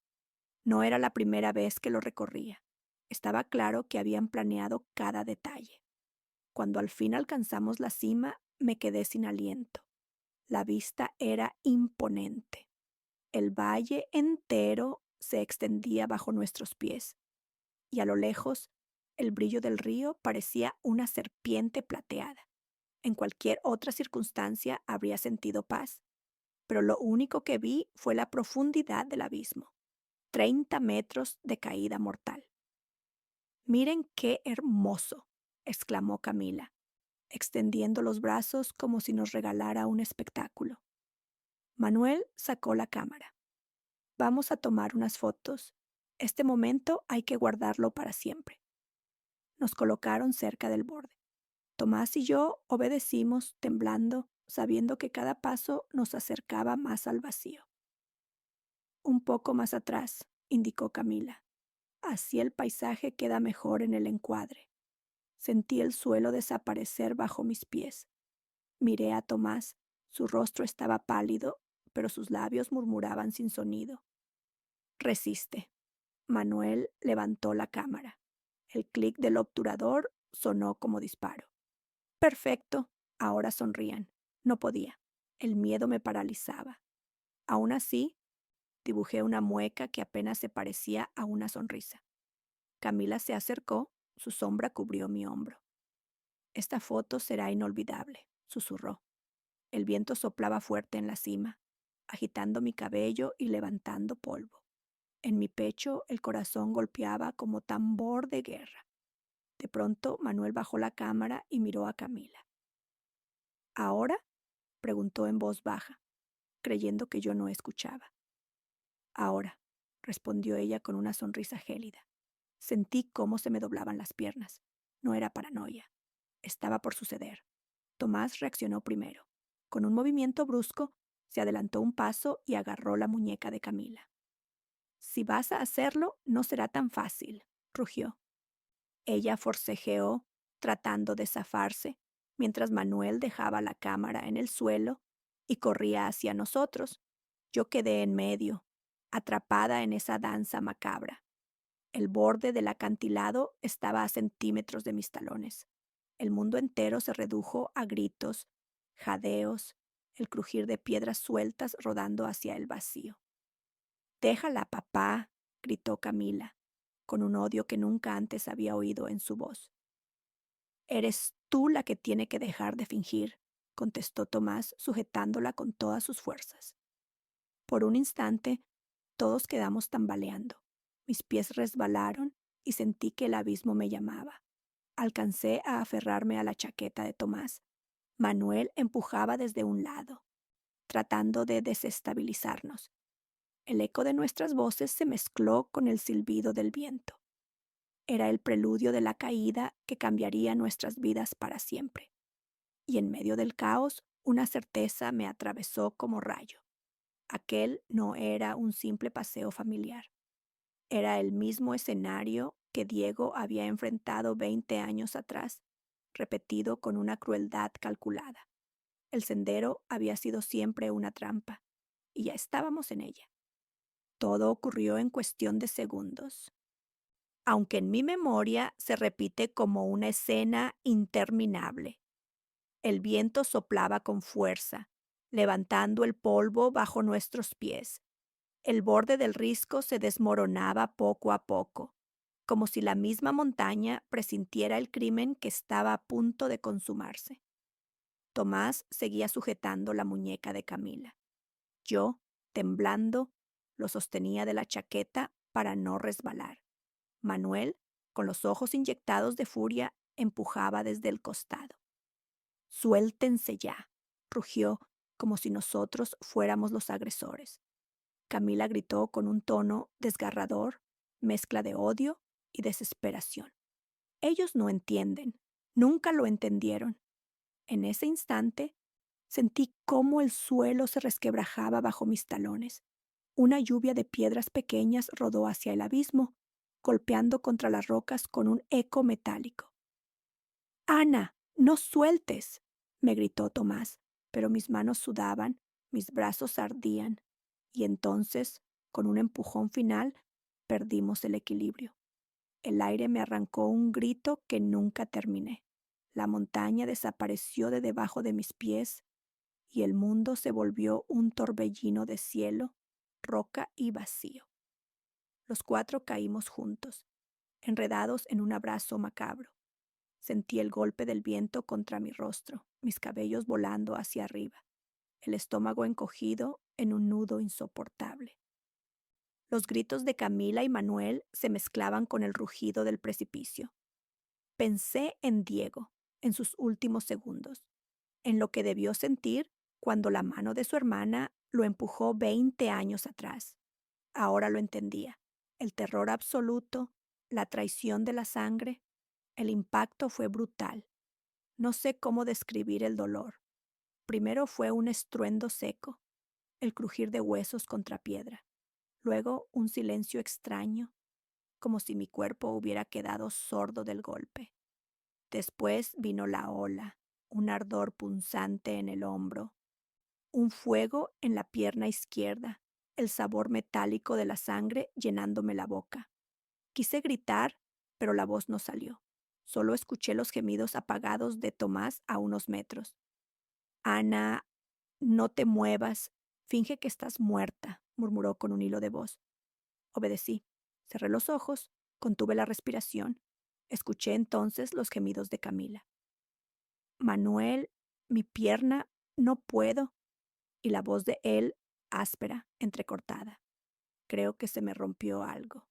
No era la primera vez que lo recorría. Estaba claro que habían planeado cada detalle. Cuando al fin alcanzamos la cima, me quedé sin aliento. La vista era imponente. El valle entero se extendía bajo nuestros pies, y a lo lejos el brillo del río parecía una serpiente plateada. En cualquier otra circunstancia habría sentido paz, pero lo único que vi fue la profundidad del abismo, 30 metros de caída mortal. Miren qué hermoso, exclamó Camila, extendiendo los brazos como si nos regalara un espectáculo. Manuel sacó la cámara. Vamos a tomar unas fotos. Este momento hay que guardarlo para siempre. Nos colocaron cerca del borde. Tomás y yo obedecimos, temblando, sabiendo que cada paso nos acercaba más al vacío. Un poco más atrás, indicó Camila. Así el paisaje queda mejor en el encuadre. Sentí el suelo desaparecer bajo mis pies. Miré a Tomás. Su rostro estaba pálido, pero sus labios murmuraban sin sonido. Resiste. Manuel levantó la cámara. El clic del obturador sonó como disparo. Perfecto. Ahora sonrían. No podía. El miedo me paralizaba. Aún así, dibujé una mueca que apenas se parecía a una sonrisa. Camila se acercó, su sombra cubrió mi hombro. Esta foto será inolvidable, susurró. El viento soplaba fuerte en la cima, agitando mi cabello y levantando polvo. En mi pecho el corazón golpeaba como tambor de guerra. De pronto Manuel bajó la cámara y miró a Camila. ¿Ahora? Preguntó en voz baja, creyendo que yo no escuchaba. Ahora, respondió ella con una sonrisa gélida. Sentí cómo se me doblaban las piernas. No era paranoia. Estaba por suceder. Tomás reaccionó primero. Con un movimiento brusco, se adelantó un paso y agarró la muñeca de Camila. Si vas a hacerlo, no será tan fácil, rugió. Ella forcejeó, tratando de zafarse, mientras Manuel dejaba la cámara en el suelo y corría hacia nosotros. Yo quedé en medio, atrapada en esa danza macabra. El borde del acantilado estaba a centímetros de mis talones. El mundo entero se redujo a gritos, jadeos, el crujir de piedras sueltas rodando hacia el vacío. «Déjala, papá», gritó Camila, con un odio que nunca antes había oído en su voz. «Eres tú la que tiene que dejar de fingir», contestó Tomás, sujetándola con todas sus fuerzas. Por un instante, todos quedamos tambaleando. Mis pies resbalaron y sentí que el abismo me llamaba. Alcancé a aferrarme a la chaqueta de Tomás. Manuel empujaba desde un lado, tratando de desestabilizarnos. El eco de nuestras voces se mezcló con el silbido del viento. Era el preludio de la caída que cambiaría nuestras vidas para siempre. Y en medio del caos, una certeza me atravesó como rayo. Aquel no era un simple paseo familiar. Era el mismo escenario que Diego había enfrentado 20 años atrás, repetido con una crueldad calculada. El sendero había sido siempre una trampa, y ya estábamos en ella. Todo ocurrió en cuestión de segundos, aunque en mi memoria se repite como una escena interminable. El viento soplaba con fuerza, levantando el polvo bajo nuestros pies. El borde del risco se desmoronaba poco a poco, como si la misma montaña presintiera el crimen que estaba a punto de consumarse. Tomás seguía sujetando la muñeca de Camila. Yo, temblando, lo sostenía de la chaqueta para no resbalar. Manuel, con los ojos inyectados de furia, empujaba desde el costado. «Suéltense ya», rugió, como si nosotros fuéramos los agresores. Camila gritó con un tono desgarrador, mezcla de odio y desesperación. Ellos no entienden, nunca lo entendieron. En ese instante sentí cómo el suelo se resquebrajaba bajo mis talones. Una lluvia de piedras pequeñas rodó hacia el abismo, golpeando contra las rocas con un eco metálico. «Ana, no sueltes», me gritó Tomás, pero mis manos sudaban, mis brazos ardían, y entonces, con un empujón final, perdimos el equilibrio. El aire me arrancó un grito que nunca terminé. La montaña desapareció de debajo de mis pies y el mundo se volvió un torbellino de cielo, roca y vacío. Los cuatro caímos juntos, enredados en un abrazo macabro. Sentí el golpe del viento contra mi rostro, mis cabellos volando hacia arriba, el estómago encogido en un nudo insoportable. Los gritos de Camila y Manuel se mezclaban con el rugido del precipicio. Pensé en Diego, en sus últimos segundos, en lo que debió sentir cuando la mano de su hermana lo empujó 20 años atrás. Ahora lo entendía. El terror absoluto, la traición de la sangre, el impacto fue brutal. No sé cómo describir el dolor. Primero fue un estruendo seco, el crujir de huesos contra piedra. Luego un silencio extraño, como si mi cuerpo hubiera quedado sordo del golpe. Después vino la ola, un ardor punzante en el hombro, un fuego en la pierna izquierda, el sabor metálico de la sangre llenándome la boca. Quise gritar, pero la voz no salió. Solo escuché los gemidos apagados de Tomás a unos metros. «Ana, no te muevas, finge que estás muerta», murmuró con un hilo de voz. Obedecí. Cerré los ojos, contuve la respiración. Escuché entonces los gemidos de Camila. «Manuel, mi pierna, no puedo», y la voz de él, áspera, entrecortada. Creo que se me rompió algo.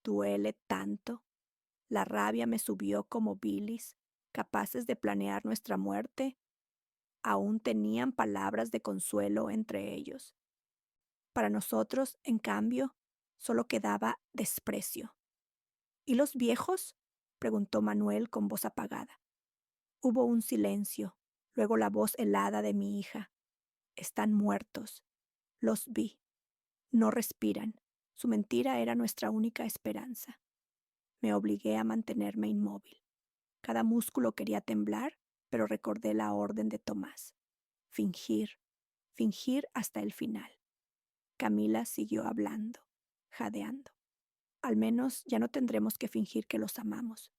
Duele tanto. La rabia me subió como bilis, capaces de planear nuestra muerte. Aún tenían palabras de consuelo entre ellos. Para nosotros, en cambio, solo quedaba desprecio. «¿Y los viejos?», preguntó Manuel con voz apagada. Hubo un silencio, luego la voz helada de mi hija. «Están muertos. Los vi. No respiran. Su mentira era nuestra única esperanza». Me obligué a mantenerme inmóvil. Cada músculo quería temblar, pero recordé la orden de Tomás. Fingir, fingir hasta el final. Camila siguió hablando, jadeando. Al menos ya no tendremos que fingir que los amamos.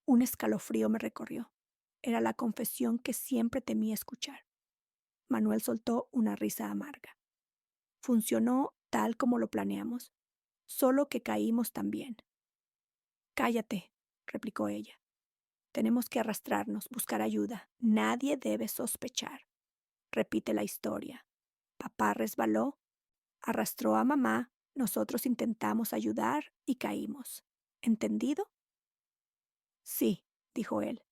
Un escalofrío me recorrió. Era la confesión que siempre temía escuchar. Manuel soltó una risa amarga. Funcionó tal como lo planeamos, solo que caímos también. Cállate, replicó ella. Tenemos que arrastrarnos, buscar ayuda. Nadie debe sospechar. Repite la historia. Papá resbaló, arrastró a mamá, nosotros intentamos ayudar y caímos. ¿Entendido? Sí, dijo él.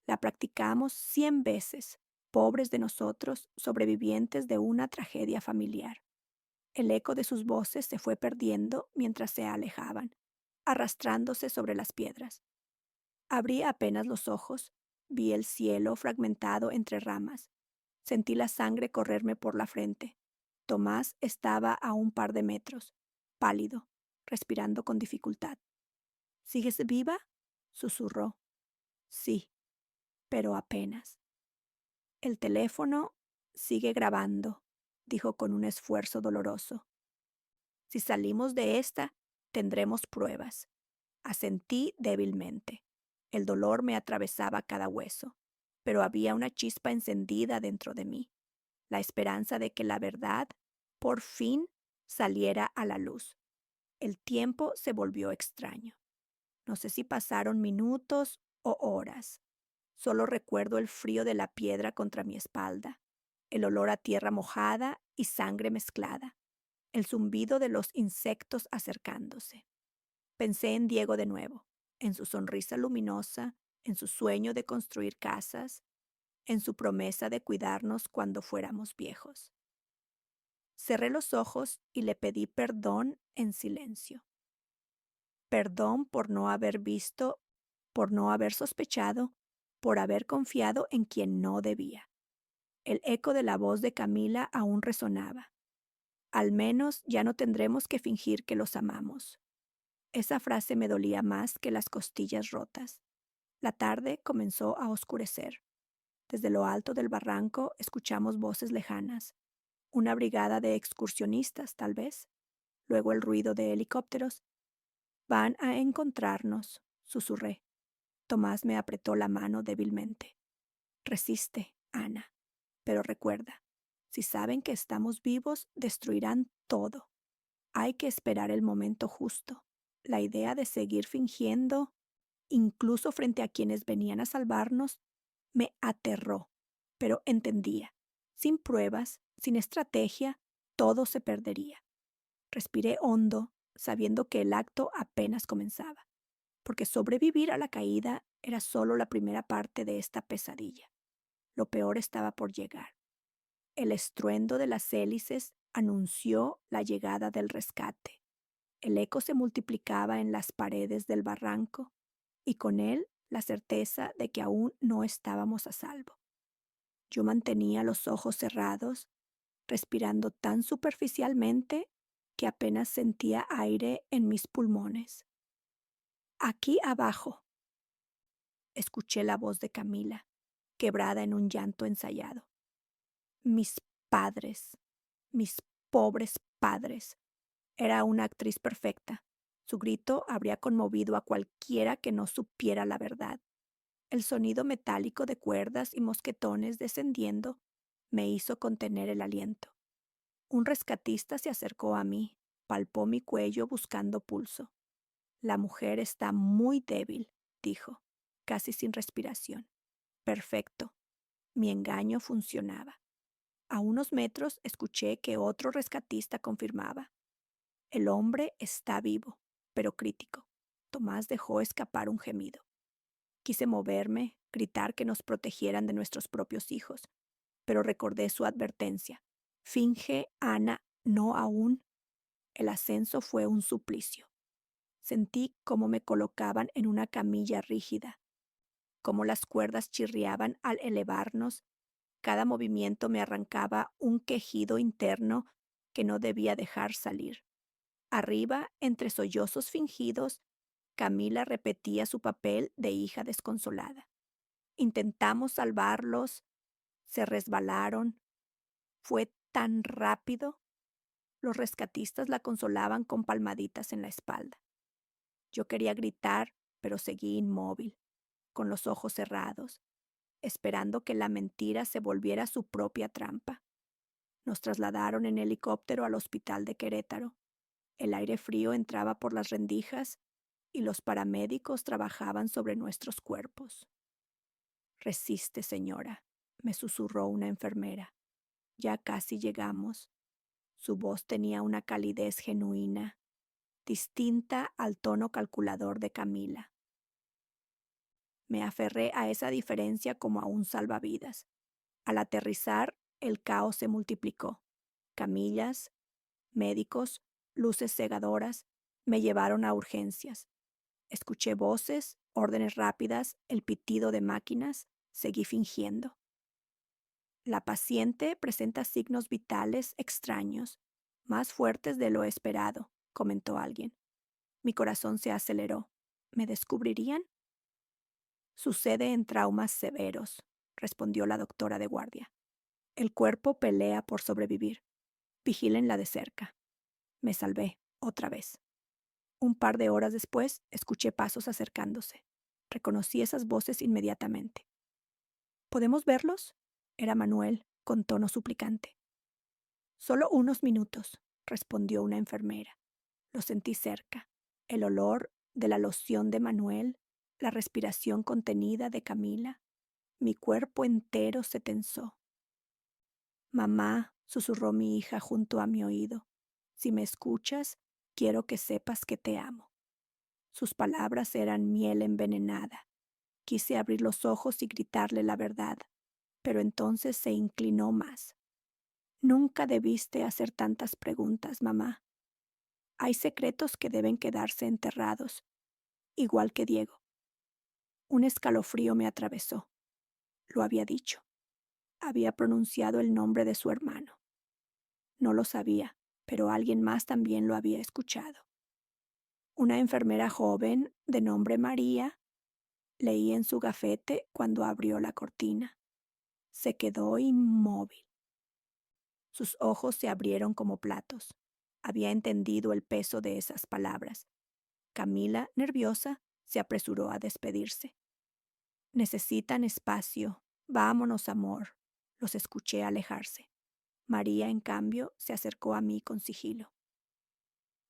La practicamos 100 veces, pobres de nosotros, sobrevivientes de una tragedia familiar. El eco de sus voces se fue perdiendo mientras se alejaban, arrastrándose sobre las piedras. Abrí apenas los ojos, vi el cielo fragmentado entre ramas, sentí la sangre correrme por la frente. Tomás estaba a un par de metros, pálido, respirando con dificultad. ¿Sigues viva? Susurró. Sí, pero apenas. El teléfono sigue grabando, dijo con un esfuerzo doloroso. Si salimos de esta, tendremos pruebas. Asentí débilmente. El dolor me atravesaba cada hueso, pero había una chispa encendida dentro de mí, la esperanza de que la verdad, por fin, saliera a la luz. El tiempo se volvió extraño. No sé si pasaron minutos o horas. Solo recuerdo el frío de la piedra contra mi espalda, el olor a tierra mojada y sangre mezclada, el zumbido de los insectos acercándose. Pensé en Diego de nuevo, en su sonrisa luminosa, en su sueño de construir casas, en su promesa de cuidarnos cuando fuéramos viejos. Cerré los ojos y le pedí perdón en silencio. Perdón por no haber visto, por no haber sospechado, por haber confiado en quien no debía. El eco de la voz de Camila aún resonaba. Al menos ya no tendremos que fingir que los amamos. Esa frase me dolía más que las costillas rotas. La tarde comenzó a oscurecer. Desde lo alto del barranco escuchamos voces lejanas. Una brigada de excursionistas, tal vez. Luego el ruido de helicópteros. Van a encontrarnos, susurré. Tomás me apretó la mano débilmente. Resiste, Ana. Pero recuerda, si saben que estamos vivos, destruirán todo. Hay que esperar el momento justo. La idea de seguir fingiendo, incluso frente a quienes venían a salvarnos, me aterró, pero entendía. Sin pruebas, sin estrategia, todo se perdería. Respiré hondo, sabiendo que el acto apenas comenzaba, porque sobrevivir a la caída era solo la primera parte de esta pesadilla. Lo peor estaba por llegar. El estruendo de las hélices anunció la llegada del rescate. El eco se multiplicaba en las paredes del barranco y con él la certeza de que aún no estábamos a salvo. Yo mantenía los ojos cerrados, respirando tan superficialmente que apenas sentía aire en mis pulmones. Aquí abajo, escuché la voz de Camila, quebrada en un llanto ensayado. Mis padres, mis pobres padres. Era una actriz perfecta. Su grito habría conmovido a cualquiera que no supiera la verdad. El sonido metálico de cuerdas y mosquetones descendiendo me hizo contener el aliento. Un rescatista se acercó a mí, palpó mi cuello buscando pulso. La mujer está muy débil, dijo, casi sin respiración. Perfecto. Mi engaño funcionaba. A unos metros escuché que otro rescatista confirmaba. El hombre está vivo, pero crítico. Tomás dejó escapar un gemido. Quise moverme, gritar que nos protegieran de nuestros propios hijos, pero recordé su advertencia. Finge, Ana, no aún. El ascenso fue un suplicio. Sentí cómo me colocaban en una camilla rígida, cómo las cuerdas chirriaban al elevarnos. Cada movimiento me arrancaba un quejido interno que no debía dejar salir. Arriba, entre sollozos fingidos, Camila repetía su papel de hija desconsolada. Intentamos salvarlos, se resbalaron. Fue tan rápido. Los rescatistas la consolaban con palmaditas en la espalda. Yo quería gritar, pero seguí inmóvil, con los ojos cerrados, esperando que la mentira se volviera su propia trampa. Nos trasladaron en helicóptero al hospital de Querétaro. El aire frío entraba por las rendijas y los paramédicos trabajaban sobre nuestros cuerpos. Resiste, señora, me susurró una enfermera. Ya casi llegamos. Su voz tenía una calidez genuina, distinta al tono calculador de Camila. Me aferré a esa diferencia como a un salvavidas. Al aterrizar, el caos se multiplicó. Camillas, médicos, luces cegadoras, me llevaron a urgencias. Escuché voces, órdenes rápidas, el pitido de máquinas, seguí fingiendo. La paciente presenta signos vitales extraños, más fuertes de lo esperado, comentó alguien. Mi corazón se aceleró. ¿Me descubrirían? Sucede en traumas severos, respondió la doctora de guardia. El cuerpo pelea por sobrevivir. Vigílenla de cerca. Me salvé, otra vez. Un par de horas después, escuché pasos acercándose. Reconocí esas voces inmediatamente. ¿Podemos verlos? Era Manuel, con tono suplicante. Solo unos minutos, respondió una enfermera. Lo sentí cerca. El olor de la loción de Manuel, la respiración contenida de Camila. Mi cuerpo entero se tensó. Mamá, susurró mi hija junto a mi oído, si me escuchas, quiero que sepas que te amo. Sus palabras eran miel envenenada. Quise abrir los ojos y gritarle la verdad, pero entonces se inclinó más. Nunca debiste hacer tantas preguntas, mamá. Hay secretos que deben quedarse enterrados, igual que Diego. Un escalofrío me atravesó. Lo había dicho. Había pronunciado el nombre de su hermano. No lo sabía, pero alguien más también lo había escuchado. Una enfermera joven, de nombre María, leía en su gafete cuando abrió la cortina. Se quedó inmóvil. Sus ojos se abrieron como platos. Había entendido el peso de esas palabras. Camila, nerviosa, se apresuró a despedirse. Necesitan espacio. Vámonos, amor. Los escuché alejarse. María, en cambio, se acercó a mí con sigilo.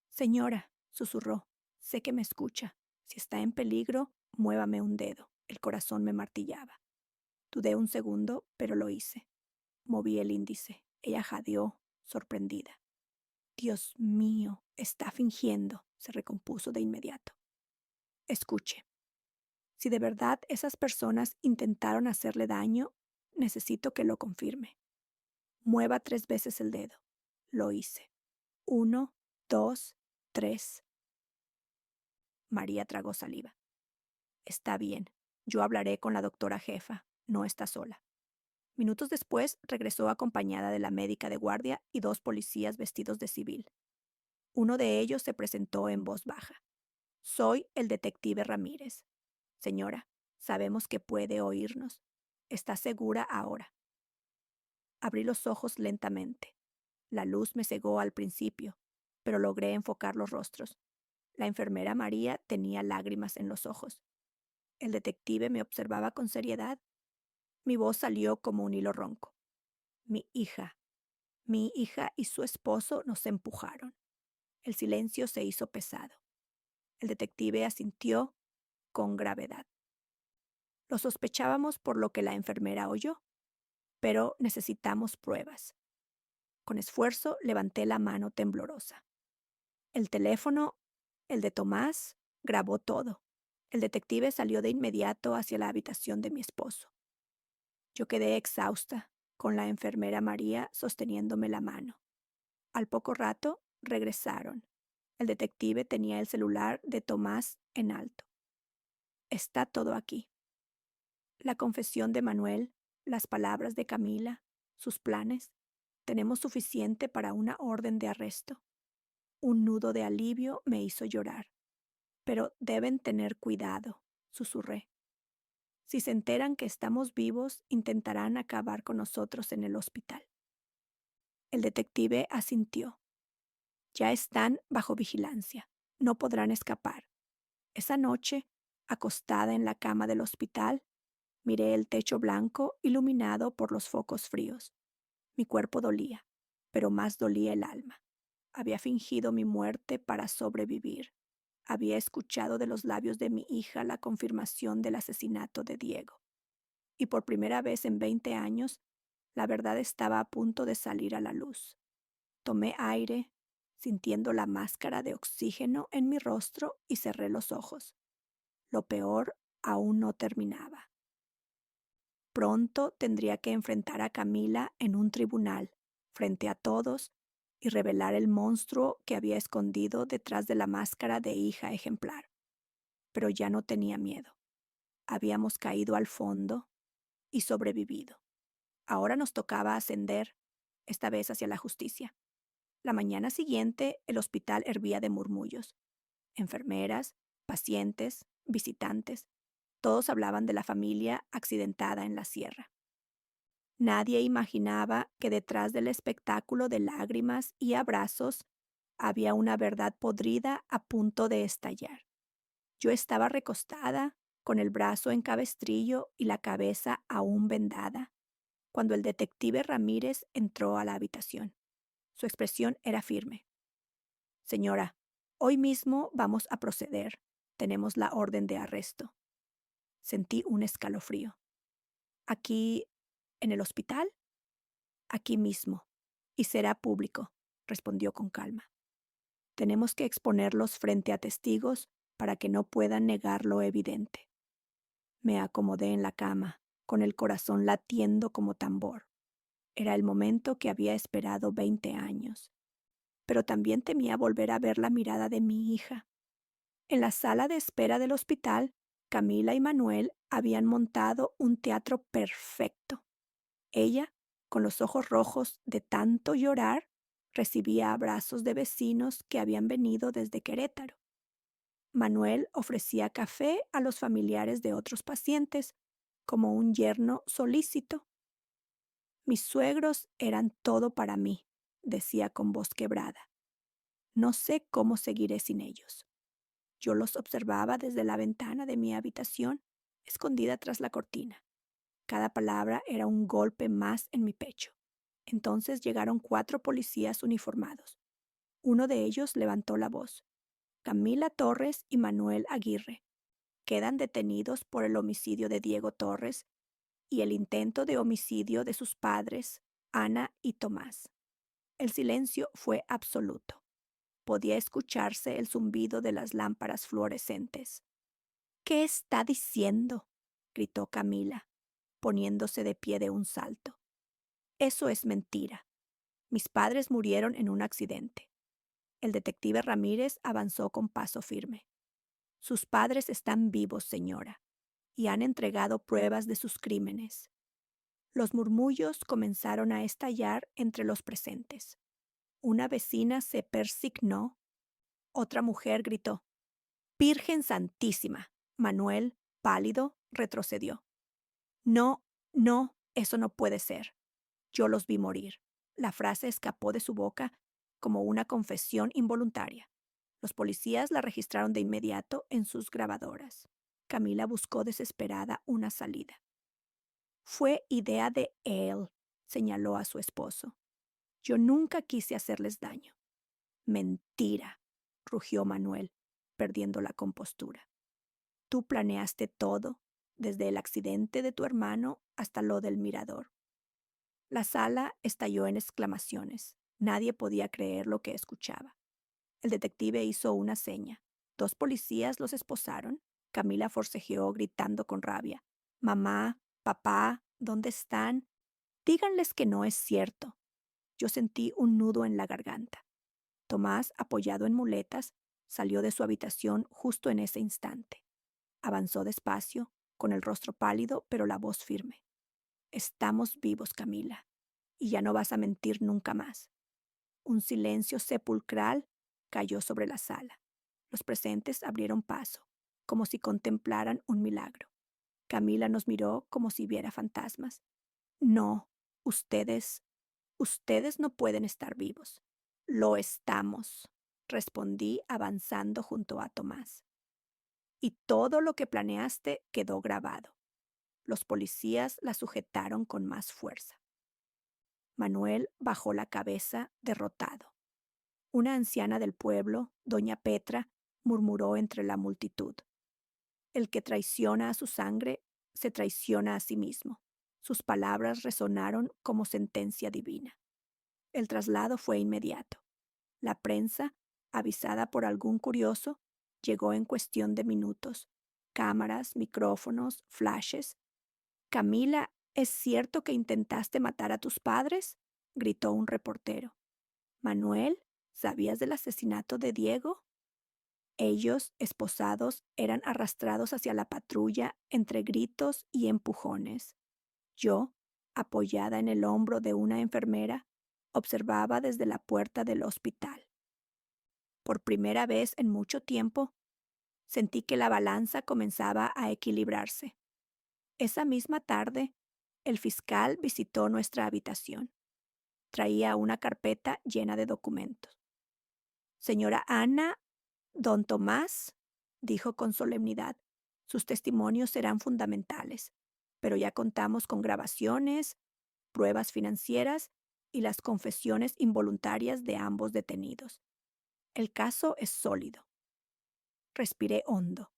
Señora, susurró, sé que me escucha. Si está en peligro, muévame un dedo. El corazón me martillaba. Dudé un segundo, pero lo hice. Moví el índice. Ella jadeó, sorprendida. Dios mío, está fingiendo, se recompuso de inmediato. Escuche. Si de verdad esas personas intentaron hacerle daño, necesito que lo confirme. Mueva 3 veces el dedo. Lo hice. 1, 2, 3. María tragó saliva. Está bien. Yo hablaré con la doctora jefa. No está sola. Minutos después regresó acompañada de la médica de guardia y 2 policías vestidos de civil. Uno de ellos se presentó en voz baja. Soy el detective Ramírez. Señora, sabemos que puede oírnos. ¿Está segura ahora? Abrí los ojos lentamente. La luz me cegó al principio, pero logré enfocar los rostros. La enfermera María tenía lágrimas en los ojos. El detective me observaba con seriedad. Mi voz salió como un hilo ronco. Mi hija y su esposo nos empujaron. El silencio se hizo pesado. El detective asintió con gravedad. Lo sospechábamos por lo que la enfermera oyó, pero necesitamos pruebas. Con esfuerzo levanté la mano temblorosa. El teléfono, el de Tomás, grabó todo. El detective salió de inmediato hacia la habitación de mi esposo. Yo quedé exhausta, con la enfermera María sosteniéndome la mano. Al poco rato regresaron. El detective tenía el celular de Tomás en alto. Está todo aquí. La confesión de Manuel, las palabras de Camila, sus planes. Tenemos suficiente para una orden de arresto. Un nudo de alivio me hizo llorar. Pero deben tener cuidado, susurré. Si se enteran que estamos vivos, intentarán acabar con nosotros en el hospital. El detective asintió. Ya están bajo vigilancia. No podrán escapar. Esa noche, acostada en la cama del hospital, miré el techo blanco iluminado por los focos fríos. Mi cuerpo dolía, pero más dolía el alma. Había fingido mi muerte para sobrevivir. Había escuchado de los labios de mi hija la confirmación del asesinato de Diego. Y por primera vez en 20 años, la verdad estaba a punto de salir a la luz. Tomé aire, sintiendo la máscara de oxígeno en mi rostro y cerré los ojos. Lo peor aún no terminaba. Pronto tendría que enfrentar a Camila en un tribunal, frente a todos, y revelar el monstruo que había escondido detrás de la máscara de hija ejemplar. Pero ya no tenía miedo. Habíamos caído al fondo y sobrevivido. Ahora nos tocaba ascender, esta vez hacia la justicia. La mañana siguiente el hospital hervía de murmullos. Enfermeras, pacientes, visitantes, todos hablaban de la familia accidentada en la sierra. Nadie imaginaba que detrás del espectáculo de lágrimas y abrazos había una verdad podrida a punto de estallar. Yo estaba recostada, con el brazo en cabestrillo y la cabeza aún vendada, cuando el detective Ramírez entró a la habitación. Su expresión era firme. Señora, hoy mismo vamos a proceder. Tenemos la orden de arresto. Sentí un escalofrío. ¿Aquí, en el hospital? Aquí mismo. Y será público, respondió con calma. Tenemos que exponerlos frente a testigos para que no puedan negar lo evidente. Me acomodé en la cama, con el corazón latiendo como tambor. Era el momento que había esperado 20 años. Pero también temía volver a ver la mirada de mi hija. En la sala de espera del hospital, Camila y Manuel habían montado un teatro perfecto. Ella, con los ojos rojos de tanto llorar, recibía abrazos de vecinos que habían venido desde Querétaro. Manuel ofrecía café a los familiares de otros pacientes, como un yerno solícito. Mis suegros eran todo para mí, decía con voz quebrada. No sé cómo seguiré sin ellos. Yo los observaba desde la ventana de mi habitación, escondida tras la cortina. Cada palabra era un golpe más en mi pecho. Entonces llegaron 4 policías uniformados. Uno de ellos levantó la voz. Camila Torres y Manuel Aguirre quedan detenidos por el homicidio de Diego Torres y el intento de homicidio de sus padres, Ana y Tomás. El silencio fue absoluto. Podía escucharse el zumbido de las lámparas fluorescentes. ¿Qué está diciendo?, gritó Camila, poniéndose de pie de un salto. Eso es mentira. Mis padres murieron en un accidente. El detective Ramírez avanzó con paso firme. Sus padres están vivos, señora, y han entregado pruebas de sus crímenes. Los murmullos comenzaron a estallar entre los presentes. Una vecina se persignó. Otra mujer gritó: «Virgen Santísima». Manuel, pálido, retrocedió. «No, no, eso no puede ser. Yo los vi morir». La frase escapó de su boca como una confesión involuntaria. Los policías la registraron de inmediato en sus grabadoras. Camila buscó desesperada una salida. «Fue idea de él», señaló a su esposo. «Yo nunca quise hacerles daño». «Mentira», rugió Manuel, perdiendo la compostura. «Tú planeaste todo, desde el accidente de tu hermano hasta lo del mirador». La sala estalló en exclamaciones. Nadie podía creer lo que escuchaba. El detective hizo una seña. 2 policías los esposaron. Camila forcejeó gritando con rabia: «Mamá, papá, ¿dónde están? Díganles que no es cierto». Yo sentí un nudo en la garganta. Tomás, apoyado en muletas, salió de su habitación justo en ese instante. Avanzó despacio, con el rostro pálido, pero la voz firme. «Estamos vivos, Camila, y ya no vas a mentir nunca más». Un silencio sepulcral cayó sobre la sala. Los presentes abrieron paso, como si contemplaran un milagro. Camila nos miró como si viera fantasmas. «No, ustedes no pueden estar vivos. Lo estamos, respondí avanzando junto a Tomás. Y todo lo que planeaste quedó grabado. Los policías la sujetaron con más fuerza. Manuel bajó la cabeza derrotado. Una anciana del pueblo, doña Petra, murmuró entre la multitud. El que traiciona a su sangre, se traiciona a sí mismo. Sus palabras resonaron como sentencia divina. El traslado fue inmediato. La prensa, avisada por algún curioso, llegó en cuestión de minutos. Cámaras, micrófonos, flashes. Camila, ¿es cierto que intentaste matar a tus padres?, gritó un reportero. Manuel, ¿sabías del asesinato de Diego? Ellos, esposados, eran arrastrados hacia la patrulla entre gritos y empujones. Yo, apoyada en el hombro de una enfermera, observaba desde la puerta del hospital. Por primera vez en mucho tiempo, sentí que la balanza comenzaba a equilibrarse. Esa misma tarde, el fiscal visitó nuestra habitación. Traía una carpeta llena de documentos. Señora Ana, don Tomás, dijo con solemnidad, sus testimonios serán fundamentales, pero ya contamos con grabaciones, pruebas financieras y las confesiones involuntarias de ambos detenidos. El caso es sólido. Respiré hondo.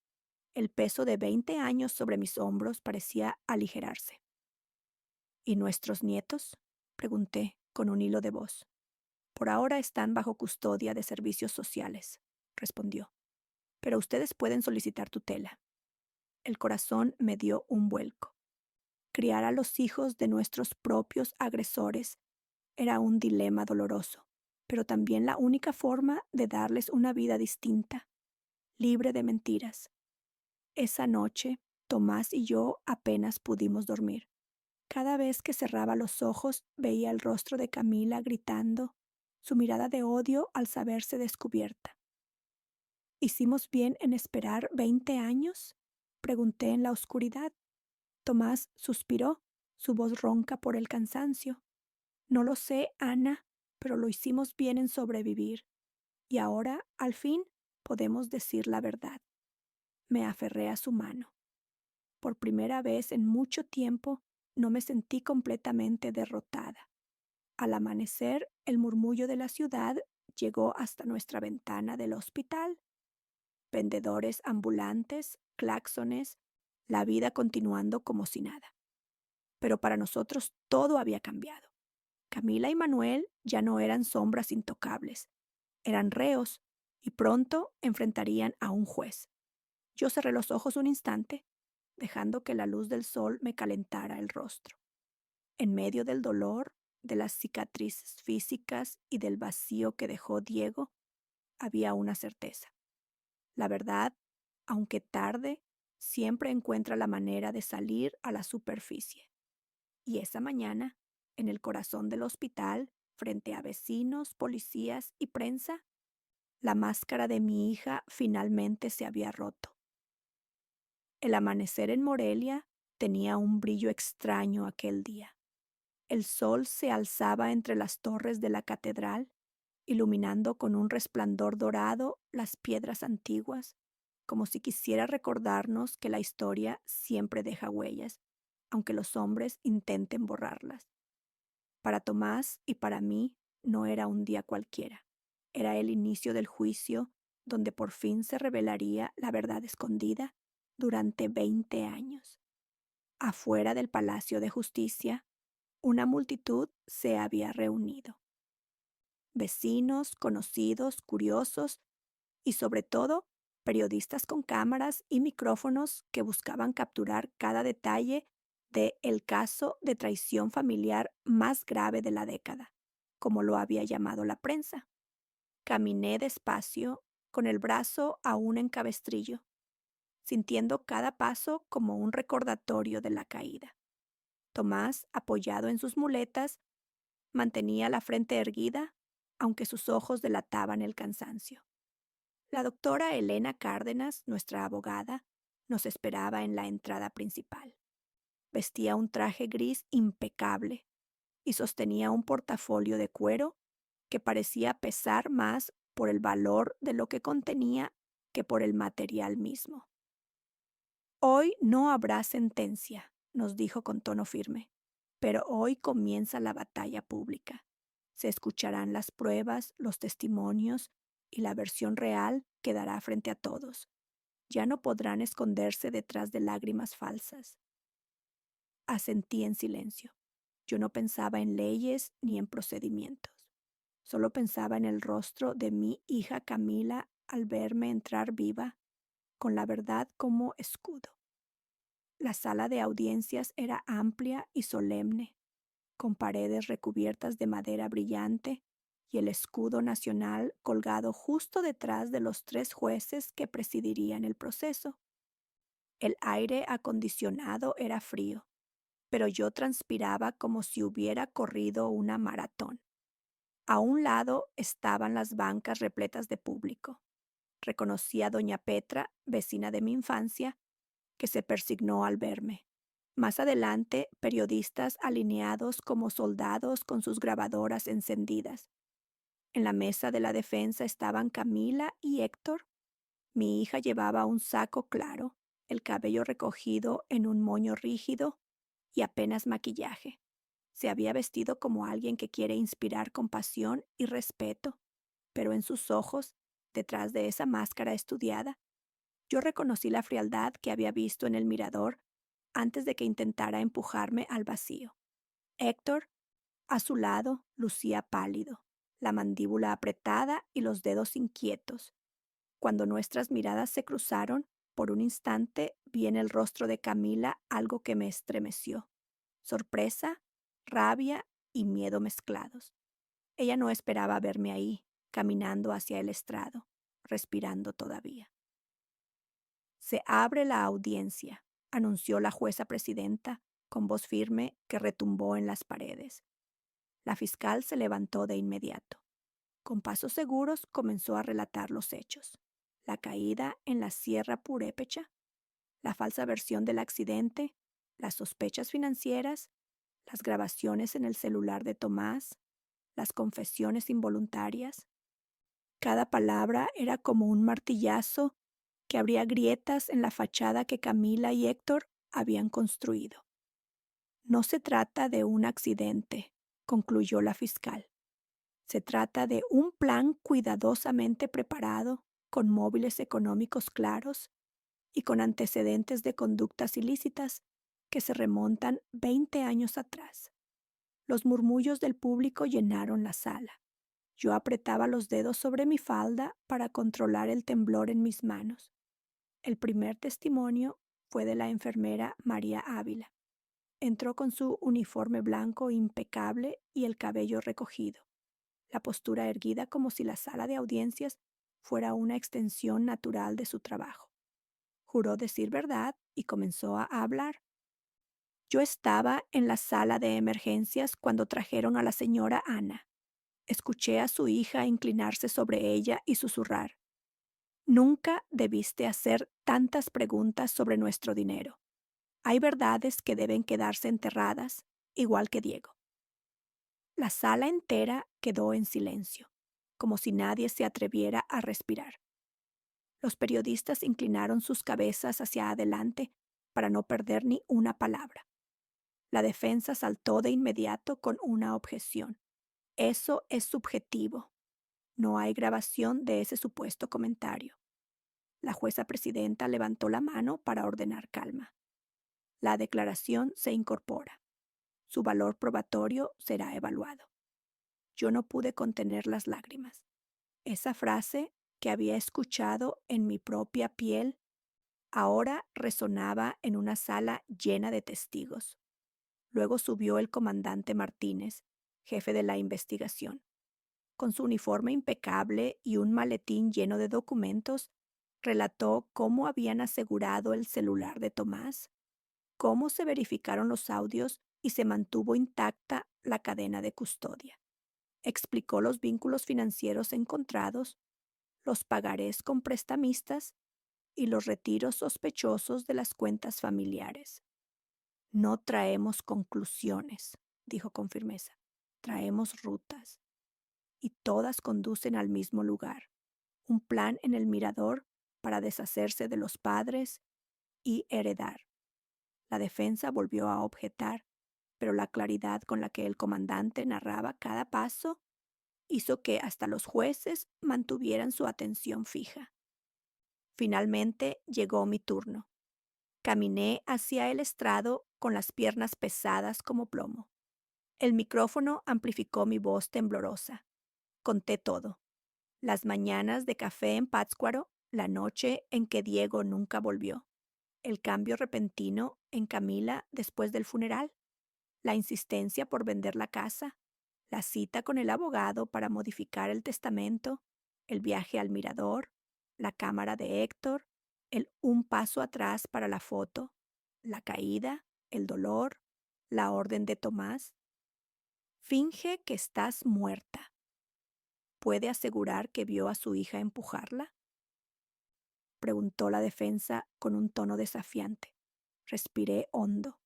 El peso de 20 años sobre mis hombros parecía aligerarse. ¿Y nuestros nietos?, pregunté con un hilo de voz. Por ahora están bajo custodia de servicios sociales, respondió. Pero ustedes pueden solicitar tutela. El corazón me dio un vuelco. Criar a los hijos de nuestros propios agresores era un dilema doloroso, pero también la única forma de darles una vida distinta, libre de mentiras. Esa noche, Tomás y yo apenas pudimos dormir. Cada vez que cerraba los ojos veía el rostro de Camila gritando, su mirada de odio al saberse descubierta. ¿Hicimos bien en esperar 20 años?, pregunté en la oscuridad. Tomás suspiró, su voz ronca por el cansancio. No lo sé, Ana, pero lo hicimos bien en sobrevivir. Y ahora, al fin, podemos decir la verdad. Me aferré a su mano. Por primera vez en mucho tiempo no me sentí completamente derrotada. Al amanecer, el murmullo de la ciudad llegó hasta nuestra ventana del hospital. Vendedores ambulantes, claxones, la vida continuando como si nada. Pero para nosotros todo había cambiado. Camila y Manuel ya no eran sombras intocables, eran reos y pronto enfrentarían a un juez. Yo cerré los ojos un instante, dejando que la luz del sol me calentara el rostro. En medio del dolor, de las cicatrices físicas y del vacío que dejó Diego, había una certeza. La verdad, aunque tarde, siempre encuentra la manera de salir a la superficie. Y esa mañana, en el corazón del hospital, frente a vecinos, policías y prensa, la máscara de mi hija finalmente se había roto. El amanecer en Morelia tenía un brillo extraño aquel día. El sol se alzaba entre las torres de la catedral, iluminando con un resplandor dorado las piedras antiguas, como si quisiera recordarnos que la historia siempre deja huellas, aunque los hombres intenten borrarlas. Para Tomás y para mí no era un día cualquiera. Era el inicio del juicio donde por fin se revelaría la verdad escondida durante 20 años. Afuera del Palacio de Justicia, una multitud se había reunido. Vecinos, conocidos, curiosos y sobre todo periodistas con cámaras y micrófonos que buscaban capturar cada detalle de el caso de traición familiar más grave de la década, como lo había llamado la prensa. Caminé despacio, con el brazo aún en cabestrillo, sintiendo cada paso como un recordatorio de la caída. Tomás, apoyado en sus muletas, mantenía la frente erguida, aunque sus ojos delataban el cansancio. La doctora Elena Cárdenas, nuestra abogada, nos esperaba en la entrada principal. Vestía un traje gris impecable y sostenía un portafolio de cuero que parecía pesar más por el valor de lo que contenía que por el material mismo. Hoy no habrá sentencia, nos dijo con tono firme, pero hoy comienza la batalla pública. Se escucharán las pruebas, los testimonios y la versión real quedará frente a todos. Ya no podrán esconderse detrás de lágrimas falsas. Asentí en silencio. Yo no pensaba en leyes ni en procedimientos. Solo pensaba en el rostro de mi hija Camila al verme entrar viva, con la verdad como escudo. La sala de audiencias era amplia y solemne, con paredes recubiertas de madera brillante y el escudo nacional colgado justo detrás de los 3 jueces que presidirían el proceso. El aire acondicionado era frío, pero yo transpiraba como si hubiera corrido una maratón. A un lado estaban las bancas repletas de público. Reconocí a doña Petra, vecina de mi infancia, que se persignó al verme. Más adelante, periodistas alineados como soldados con sus grabadoras encendidas. En la mesa de la defensa estaban Camila y Héctor. Mi hija llevaba un saco claro, el cabello recogido en un moño rígido y apenas maquillaje. Se había vestido como alguien que quiere inspirar compasión y respeto, pero en sus ojos, detrás de esa máscara estudiada, yo reconocí la frialdad que había visto en el mirador antes de que intentara empujarme al vacío. Héctor, a su lado, lucía pálido, la mandíbula apretada y los dedos inquietos. Cuando nuestras miradas se cruzaron, por un instante vi en el rostro de Camila algo que me estremeció. Sorpresa, rabia y miedo mezclados. Ella no esperaba verme ahí, caminando hacia el estrado, respirando todavía. Se abre la audiencia, anunció la jueza presidenta con voz firme que retumbó en las paredes. La fiscal se levantó de inmediato. Con pasos seguros comenzó a relatar los hechos. La caída en la Sierra Purépecha, la falsa versión del accidente, las sospechas financieras, las grabaciones en el celular de Tomás, las confesiones involuntarias. Cada palabra era como un martillazo que abría grietas en la fachada que Camila y Héctor habían construido. No se trata de un accidente, concluyó la fiscal. Se trata de un plan cuidadosamente preparado, con móviles económicos claros y con antecedentes de conductas ilícitas que se remontan 20 años atrás. Los murmullos del público llenaron la sala. Yo apretaba los dedos sobre mi falda para controlar el temblor en mis manos. El primer testimonio fue de la enfermera María Ávila. Entró con su uniforme blanco impecable y el cabello recogido, la postura erguida como si la sala de audiencias fuera una extensión natural de su trabajo. Juró decir verdad y comenzó a hablar. Yo estaba en la sala de emergencias cuando trajeron a la señora Ana. Escuché a su hija inclinarse sobre ella y susurrar: Nunca debiste hacer tantas preguntas sobre nuestro dinero. Hay verdades que deben quedarse enterradas, igual que Diego. La sala entera quedó en silencio, como si nadie se atreviera a respirar. Los periodistas inclinaron sus cabezas hacia adelante para no perder ni una palabra. La defensa saltó de inmediato con una objeción. Eso es subjetivo. No hay grabación de ese supuesto comentario. La jueza presidenta levantó la mano para ordenar calma. La declaración se incorpora. Su valor probatorio será evaluado. Yo no pude contener las lágrimas. Esa frase que había escuchado en mi propia piel ahora resonaba en una sala llena de testigos. Luego subió el comandante Martínez, jefe de la investigación. Con su uniforme impecable y un maletín lleno de documentos, relató cómo habían asegurado el celular de Tomás, cómo se verificaron los audios y se mantuvo intacta la cadena de custodia. Explicó los vínculos financieros encontrados, los pagarés con prestamistas y los retiros sospechosos de las cuentas familiares. No traemos conclusiones, dijo con firmeza, traemos rutas. y todas conducen al mismo lugar. Un plan en el mirador para deshacerse de los padres y heredar. La defensa volvió a objetar, pero la claridad con la que el comandante narraba cada paso hizo que hasta los jueces mantuvieran su atención fija. Finalmente llegó mi turno. Caminé hacia el estrado con las piernas pesadas como plomo. El micrófono amplificó mi voz temblorosa. Conté todo. Las mañanas de café en Pátzcuaro, la noche en que Diego nunca volvió, el cambio repentino en Camila después del funeral, la insistencia por vender la casa, la cita con el abogado para modificar el testamento, el viaje al mirador, la cámara de Héctor, el un paso atrás para la foto, la caída, el dolor, la orden de Tomás. Finge que estás muerta. ¿Puede asegurar que vio a su hija empujarla? Preguntó la defensa con un tono desafiante. Respiré hondo.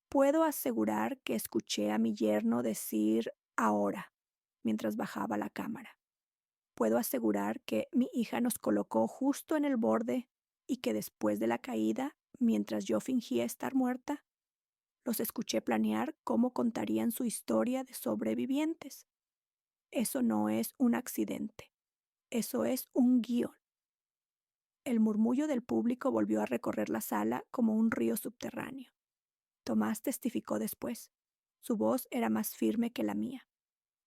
Puedo asegurar que escuché a mi yerno decir ahora, mientras bajaba la cámara. Puedo asegurar que mi hija nos colocó justo en el borde y que después de la caída, mientras yo fingía estar muerta, los escuché planear cómo contarían su historia de sobrevivientes. Eso no es un accidente. Eso es un guión. El murmullo del público volvió a recorrer la sala como un río subterráneo. Tomás testificó después. Su voz era más firme que la mía.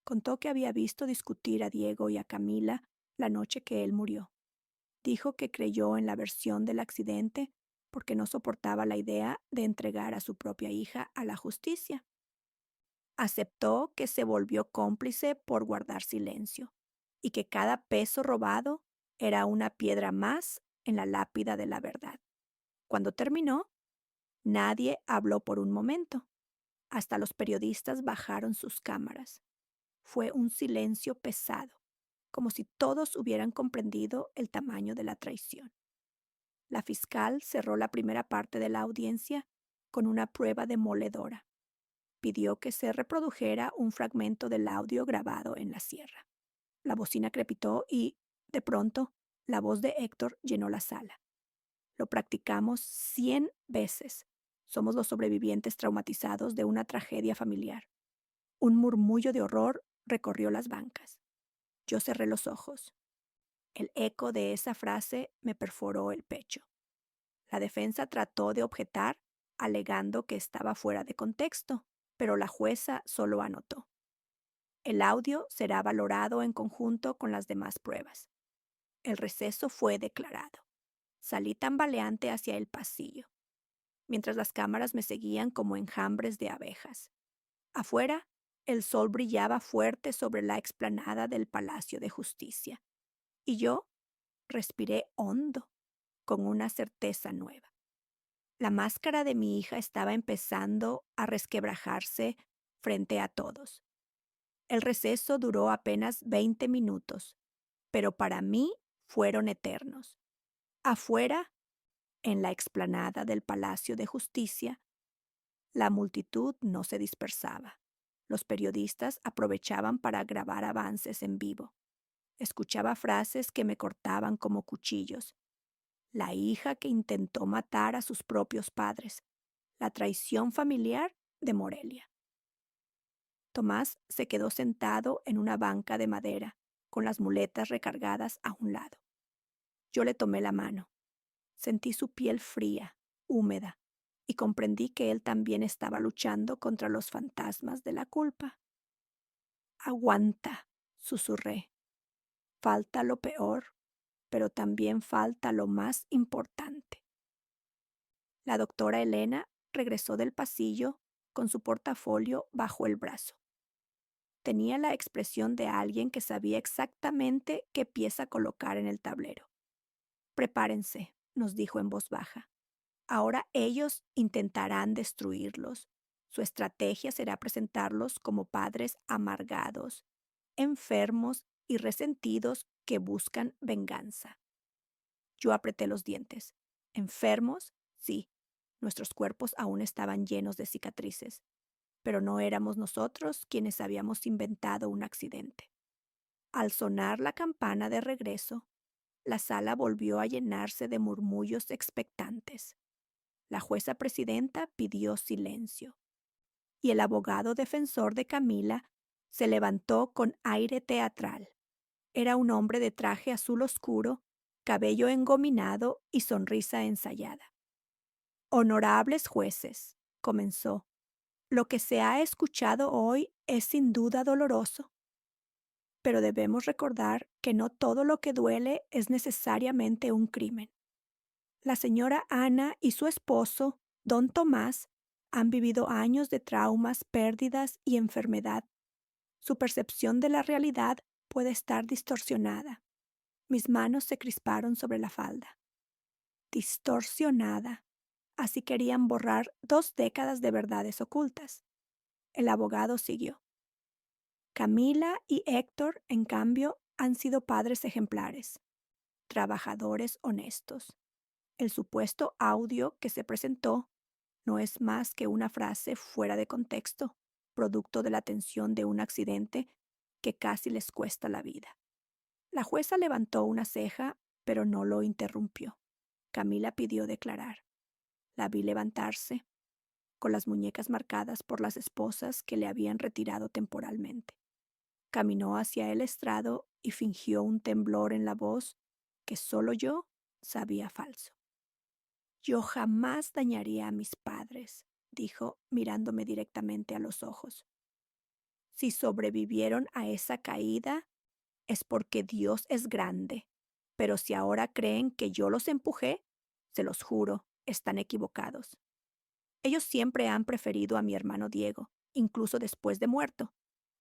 Contó que había visto discutir a Diego y a Camila la noche que él murió. Dijo que creyó en la versión del accidente porque no soportaba la idea de entregar a su propia hija a la justicia. Aceptó que se volvió cómplice por guardar silencio y que cada peso robado era una piedra más en la lápida de la verdad. Cuando terminó, nadie habló por un momento. Hasta los periodistas bajaron sus cámaras. Fue un silencio pesado, como si todos hubieran comprendido el tamaño de la traición. La fiscal cerró la primera parte de la audiencia con una prueba demoledora. Pidió que se reprodujera un fragmento del audio grabado en la sierra. La bocina crepitó y, de pronto, la voz de Héctor llenó la sala. Lo practicamos 100 veces. Somos los sobrevivientes traumatizados de una tragedia familiar. Un murmullo de horror recorrió las bancas. Yo cerré los ojos. El eco de esa frase me perforó el pecho. La defensa trató de objetar, alegando que estaba fuera de contexto, pero la jueza solo anotó. El audio será valorado en conjunto con las demás pruebas. El receso fue declarado. Salí tambaleante hacia el pasillo, mientras las cámaras me seguían como enjambres de abejas. Afuera, el sol brillaba fuerte sobre la explanada del Palacio de Justicia, y yo respiré hondo, con una certeza nueva. La máscara de mi hija estaba empezando a resquebrajarse frente a todos. El receso duró apenas 20 minutos, pero para mí fueron eternos. Afuera, en la explanada del Palacio de Justicia, la multitud no se dispersaba. Los periodistas aprovechaban para grabar avances en vivo. Escuchaba frases que me cortaban como cuchillos. La hija que intentó matar a sus propios padres. La traición familiar de Morelia. Tomás se quedó sentado en una banca de madera, con las muletas recargadas a un lado. Yo le tomé la mano. Sentí su piel fría, húmeda, y comprendí que él también estaba luchando contra los fantasmas de la culpa. Aguanta, susurré. Falta lo peor, pero también falta lo más importante. La doctora Elena regresó del pasillo con su portafolio bajo el brazo. Tenía la expresión de alguien que sabía exactamente qué pieza colocar en el tablero. Prepárense, nos dijo en voz baja. Ahora ellos intentarán destruirlos. Su estrategia será presentarlos como padres amargados, enfermos y resentidos que buscan venganza. Yo apreté los dientes. ¿Enfermos? Sí. Nuestros cuerpos aún estaban llenos de cicatrices. pero no éramos nosotros quienes habíamos inventado un accidente. Al sonar la campana de regreso, la sala volvió a llenarse de murmullos expectantes. La jueza presidenta pidió silencio y el abogado defensor de Camila se levantó con aire teatral. Era un hombre de traje azul oscuro, cabello engominado y sonrisa ensayada. Honorables jueces, comenzó, lo que se ha escuchado hoy es sin duda doloroso, pero debemos recordar que no todo lo que duele es necesariamente un crimen. La señora Ana y su esposo, don Tomás, han vivido años de traumas, pérdidas y enfermedad. Su percepción de la realidad puede estar distorsionada. Mis manos se crisparon sobre la falda. Distorsionada. Así querían borrar 2 décadas de verdades ocultas. El abogado siguió. Camila y Héctor, en cambio, han sido padres ejemplares, trabajadores honestos. El supuesto audio que se presentó no es más que una frase fuera de contexto, producto de la tensión de un accidente que casi les cuesta la vida. La jueza levantó una ceja, pero no lo interrumpió. Camila pidió declarar. La vi levantarse, con las muñecas marcadas por las esposas que le habían retirado temporalmente. Caminó hacia el estrado y fingió un temblor en la voz que solo yo sabía falso. Yo jamás dañaría a mis padres, dijo, mirándome directamente a los ojos. Si sobrevivieron a esa caída, es porque Dios es grande. Pero si ahora creen que yo los empujé, se los juro, están equivocados. Ellos siempre han preferido a mi hermano Diego, incluso después de muerto.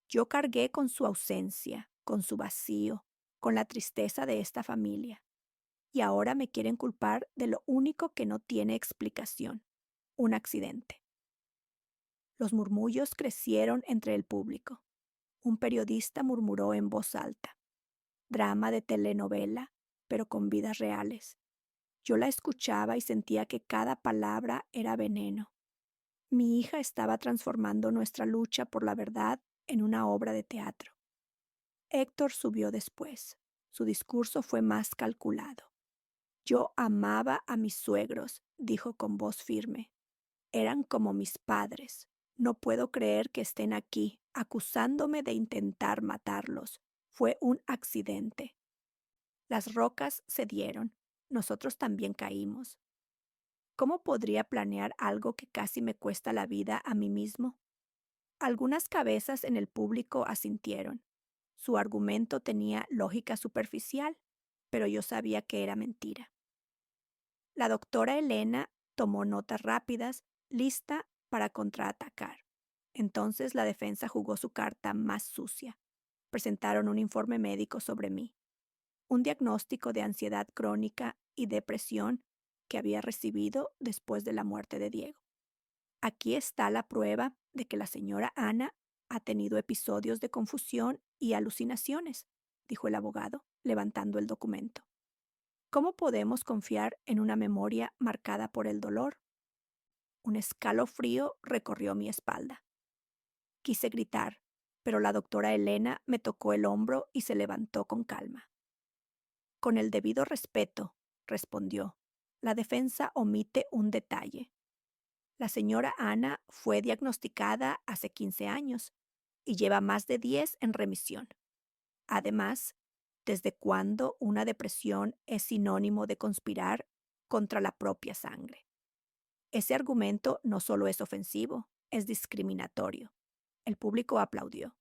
Yo cargué con su ausencia, con su vacío, con la tristeza de esta familia. Y ahora me quieren culpar de lo único que no tiene explicación, un accidente. Los murmullos crecieron entre el público. Un periodista murmuró en voz alta. Drama de telenovela, pero con vidas reales. Yo la escuchaba y sentía que cada palabra era veneno. Mi hija estaba transformando nuestra lucha por la verdad en una obra de teatro. Héctor subió después. Su discurso fue más calculado. Yo amaba a mis suegros, dijo con voz firme. Eran como mis padres. No puedo creer que estén aquí, acusándome de intentar matarlos. Fue un accidente. Las rocas cedieron. Nosotros también caímos. ¿Cómo podría planear algo que casi me cuesta la vida a mí mismo? Algunas cabezas en el público asintieron. Su argumento tenía lógica superficial, pero yo sabía que era mentira. La doctora Elena tomó notas rápidas, lista para contraatacar. Entonces la defensa jugó su carta más sucia. Presentaron un informe médico sobre mí, un diagnóstico de ansiedad crónica y depresión que había recibido después de la muerte de Diego. Aquí está la prueba de que la señora Ana ha tenido episodios de confusión y alucinaciones, dijo el abogado, levantando el documento. ¿Cómo podemos confiar en una memoria marcada por el dolor? Un escalofrío recorrió mi espalda. Quise gritar, pero la doctora Elena me tocó el hombro y se levantó con calma. Con el debido respeto, respondió, la defensa omite un detalle. La señora Ana fue diagnosticada hace 15 años y lleva más de 10 en remisión. Además, ¿desde cuándo una depresión es sinónimo de conspirar contra la propia sangre? Ese argumento no solo es ofensivo, es discriminatorio. El público aplaudió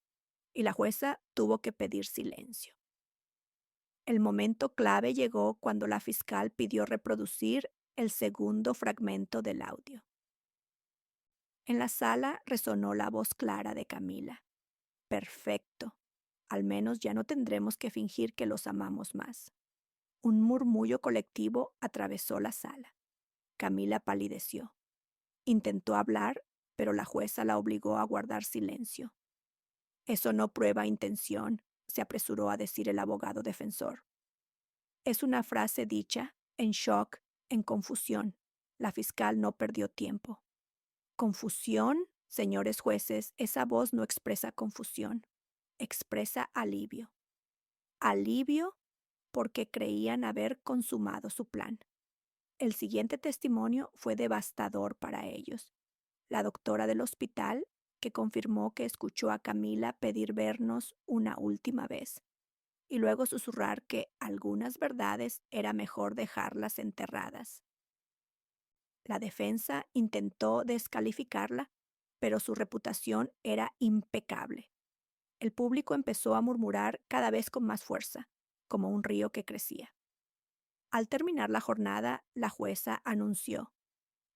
y la jueza tuvo que pedir silencio. El momento clave llegó cuando la fiscal pidió reproducir el segundo fragmento del audio. En la sala resonó la voz clara de Camila. Perfecto. Al menos ya no tendremos que fingir que los amamos más. Un murmullo colectivo atravesó la sala. Camila palideció. Intentó hablar, pero la jueza la obligó a guardar silencio. Eso no prueba intención, se apresuró a decir el abogado defensor. Es una frase dicha, en shock, en confusión. La fiscal no perdió tiempo. ¿Confusión? Señores jueces, esa voz no expresa confusión, expresa alivio. Alivio porque creían haber consumado su plan. El siguiente testimonio fue devastador para ellos. La doctora del hospital, que confirmó que escuchó a Camila pedir vernos una última vez, y luego susurrar que algunas verdades era mejor dejarlas enterradas. La defensa intentó descalificarla, pero su reputación era impecable. El público empezó a murmurar cada vez con más fuerza, como un río que crecía. Al terminar la jornada, la jueza anunció: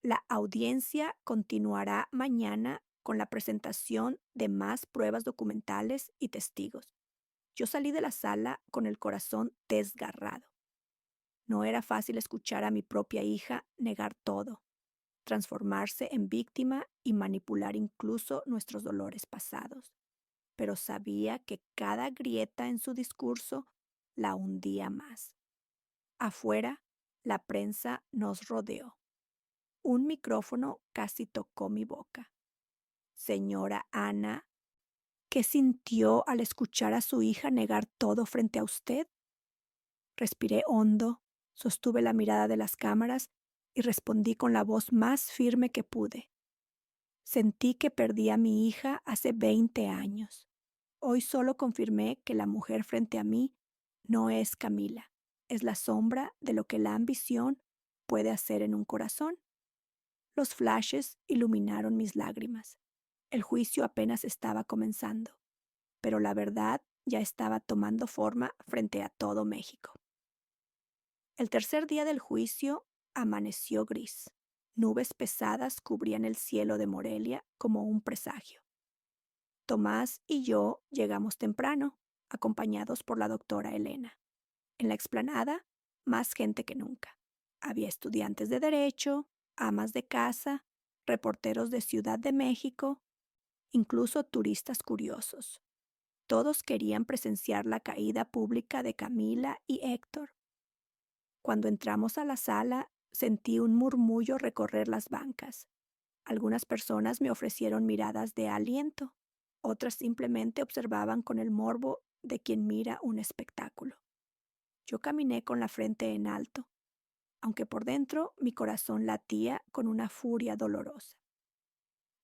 la audiencia continuará mañana con la presentación de más pruebas documentales y testigos. Yo salí de la sala con el corazón desgarrado. No era fácil escuchar a mi propia hija negar todo, transformarse en víctima y manipular incluso nuestros dolores pasados. Pero sabía que cada grieta en su discurso la hundía más. Afuera, la prensa nos rodeó. Un micrófono casi tocó mi boca. Señora Ana, ¿qué sintió al escuchar a su hija negar todo frente a usted? Respiré hondo, sostuve la mirada de las cámaras y respondí con la voz más firme que pude. Sentí que perdí a mi hija hace 20 años. Hoy solo confirmé que la mujer frente a mí no es Camila, es la sombra de lo que la ambición puede hacer en un corazón. Los flashes iluminaron mis lágrimas. El juicio apenas estaba comenzando, pero la verdad ya estaba tomando forma frente a todo México. El tercer día del juicio amaneció gris. Nubes pesadas cubrían el cielo de Morelia como un presagio. Tomás y yo llegamos temprano, acompañados por la doctora Elena. En la explanada, más gente que nunca. Había estudiantes de derecho, amas de casa, reporteros de Ciudad de México, incluso turistas curiosos. Todos querían presenciar la caída pública de Camila y Héctor. Cuando entramos a la sala, sentí un murmullo recorrer las bancas. Algunas personas me ofrecieron miradas de aliento, otras simplemente observaban con el morbo de quien mira un espectáculo. Yo caminé con la frente en alto, aunque por dentro mi corazón latía con una furia dolorosa.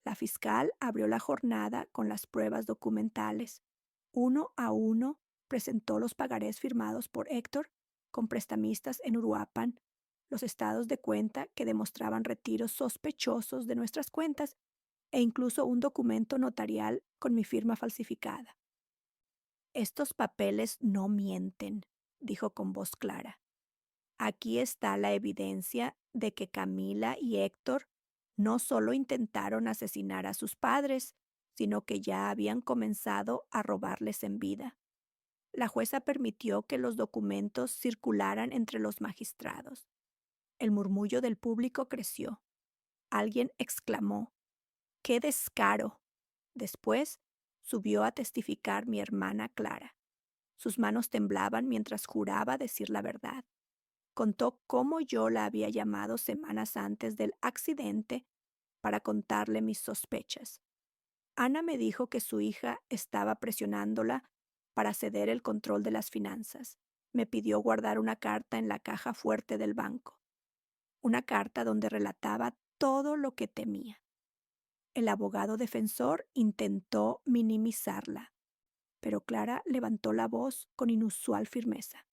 La fiscal abrió la jornada con las pruebas documentales. Uno a uno presentó los pagarés firmados por Héctor con prestamistas en Uruapan, los estados de cuenta que demostraban retiros sospechosos de nuestras cuentas e incluso un documento notarial con mi firma falsificada. Estos papeles no mienten, dijo con voz clara. Aquí está la evidencia de que Camila y Héctor no solo intentaron asesinar a sus padres, sino que ya habían comenzado a robarles en vida. La jueza permitió que los documentos circularan entre los magistrados. El murmullo del público creció. Alguien exclamó: ¡qué descaro! Después subió a testificar mi hermana Clara. Sus manos temblaban mientras juraba decir la verdad. Contó cómo yo la había llamado semanas antes del accidente para contarle mis sospechas. Ana me dijo que su hija estaba presionándola para ceder el control de las finanzas. Me pidió guardar una carta en la caja fuerte del banco, una carta donde relataba todo lo que temía. El abogado defensor intentó minimizarla, pero Clara levantó la voz con inusual firmeza.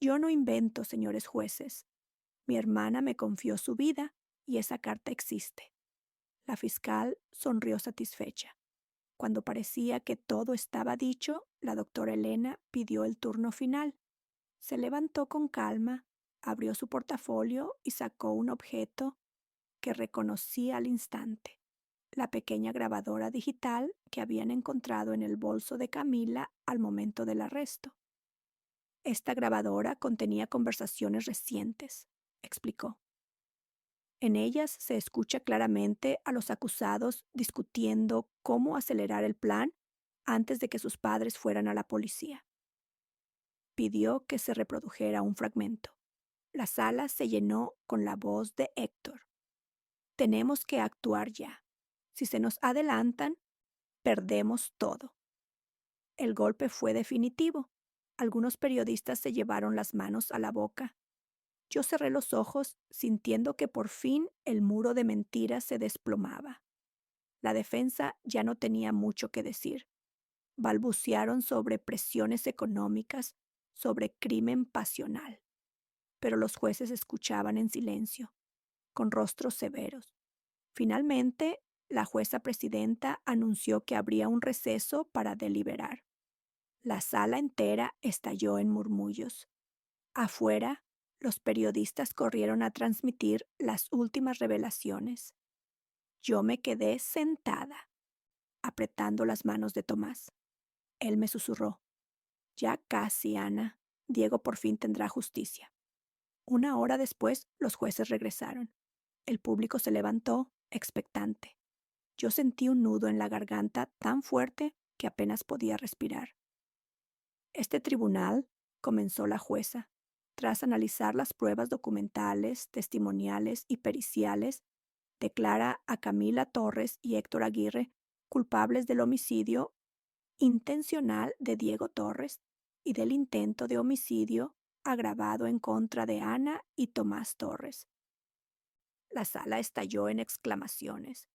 Yo no invento, señores jueces. Mi hermana me confió su vida y esa carta existe. La fiscal sonrió satisfecha. Cuando parecía que todo estaba dicho, la doctora Elena pidió el turno final. Se levantó con calma, abrió su portafolio y sacó un objeto que reconocí al instante: la pequeña grabadora digital que habían encontrado en el bolso de Camila al momento del arresto. Esta grabadora contenía conversaciones recientes, explicó. En ellas se escucha claramente a los acusados discutiendo cómo acelerar el plan antes de que sus padres fueran a la policía. Pidió que se reprodujera un fragmento. La sala se llenó con la voz de Héctor. Tenemos que actuar ya. Si se nos adelantan, perdemos todo. El golpe fue definitivo. Algunos periodistas se llevaron las manos a la boca. Yo cerré los ojos, sintiendo que por fin el muro de mentiras se desplomaba. La defensa ya no tenía mucho que decir. Balbucearon sobre presiones económicas, sobre crimen pasional. Pero los jueces escuchaban en silencio, con rostros severos. Finalmente, la jueza presidenta anunció que habría un receso para deliberar. La sala entera estalló en murmullos. Afuera, los periodistas corrieron a transmitir las últimas revelaciones. Yo me quedé sentada, apretando las manos de Tomás. Él me susurró: ya casi, Ana. Diego por fin tendrá justicia. Una hora después, los jueces regresaron. El público se levantó, expectante. Yo sentí un nudo en la garganta tan fuerte que apenas podía respirar. Este tribunal, comenzó la jueza, tras analizar las pruebas documentales, testimoniales y periciales, declara a Camila Torres y Héctor Aguirre culpables del homicidio intencional de Diego Torres y del intento de homicidio agravado en contra de Ana y Tomás Torres. La sala estalló en exclamaciones.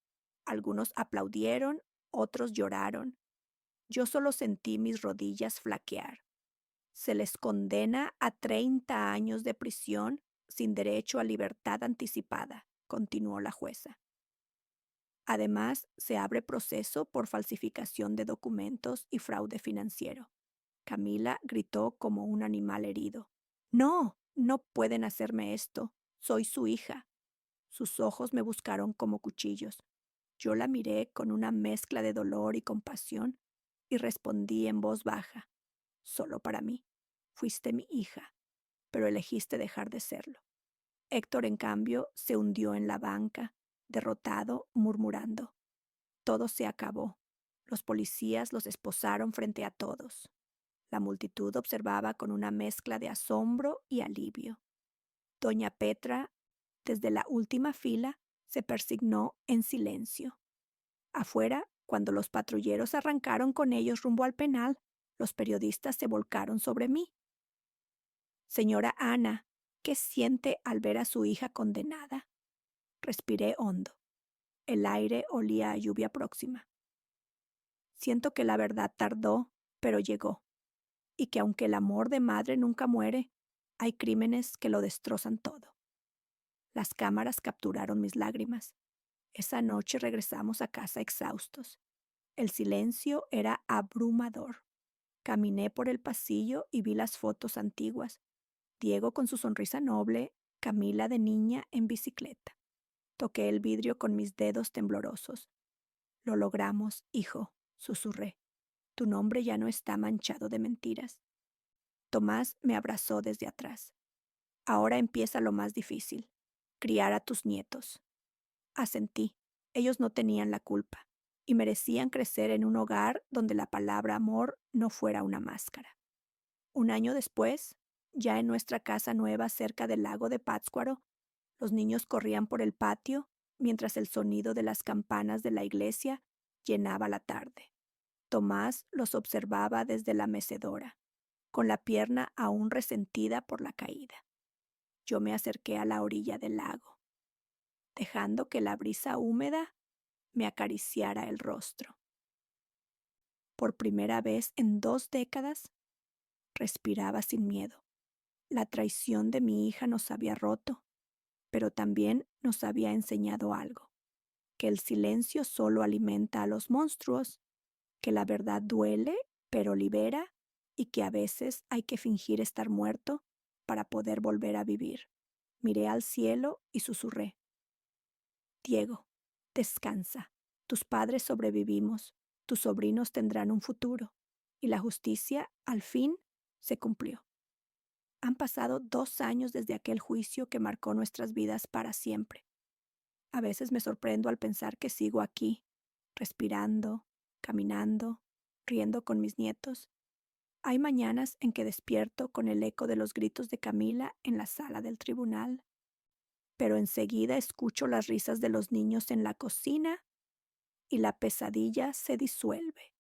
Algunos aplaudieron, otros lloraron. Yo solo sentí mis rodillas flaquear. Se les condena a 30 años de prisión sin derecho a libertad anticipada, continuó la jueza. Además, se abre proceso por falsificación de documentos y fraude financiero. Camila gritó como un animal herido. No, no pueden hacerme esto. Soy su hija. Sus ojos me buscaron como cuchillos. Yo la miré con una mezcla de dolor y compasión y respondí en voz baja: solo para mí. Fuiste mi hija, pero elegiste dejar de serlo. Héctor, en cambio, se hundió en la banca, derrotado, murmurando: todo se acabó. Los policías los esposaron frente a todos. La multitud observaba con una mezcla de asombro y alivio. Doña Petra, desde la última fila, se persignó en silencio. Afuera, cuando los patrulleros arrancaron con ellos rumbo al penal, los periodistas se volcaron sobre mí. Señora Ana, ¿qué siente al ver a su hija condenada? Respiré hondo. El aire olía a lluvia próxima. Siento que la verdad tardó, pero llegó, y que aunque el amor de madre nunca muere, hay crímenes que lo destrozan todo. Las cámaras capturaron mis lágrimas. Esa noche regresamos a casa exhaustos. El silencio era abrumador. Caminé por el pasillo y vi las fotos antiguas. Diego con su sonrisa noble, Camila de niña en bicicleta. Toqué el vidrio con mis dedos temblorosos. Lo logramos, hijo, susurré. Tu nombre ya no está manchado de mentiras. Tomás me abrazó desde atrás. Ahora empieza lo más difícil: criar a tus nietos. Asentí. Ellos no tenían la culpa y merecían crecer en un hogar donde la palabra amor no fuera una máscara. Un año después, ya en nuestra casa nueva cerca del lago de Pátzcuaro, los niños corrían por el patio mientras el sonido de las campanas de la iglesia llenaba la tarde. Tomás los observaba desde la mecedora, con la pierna aún resentida por la caída. Yo me acerqué a la orilla del lago, dejando que la brisa húmeda me acariciara el rostro. Por primera vez en 2 décadas, respiraba sin miedo. La traición de mi hija nos había roto, pero también nos había enseñado algo: que el silencio solo alimenta a los monstruos, que la verdad duele, pero libera, y que a veces hay que fingir estar muerto para poder volver a vivir. Miré al cielo y susurré: Diego, descansa. Tus padres sobrevivimos, tus sobrinos tendrán un futuro, y la justicia, al fin, se cumplió. Han pasado 2 años desde aquel juicio que marcó nuestras vidas para siempre. A veces me sorprendo al pensar que sigo aquí, respirando, caminando, riendo con mis nietos. Hay mañanas en que despierto con el eco de los gritos de Camila en la sala del tribunal, pero enseguida escucho las risas de los niños en la cocina y la pesadilla se disuelve.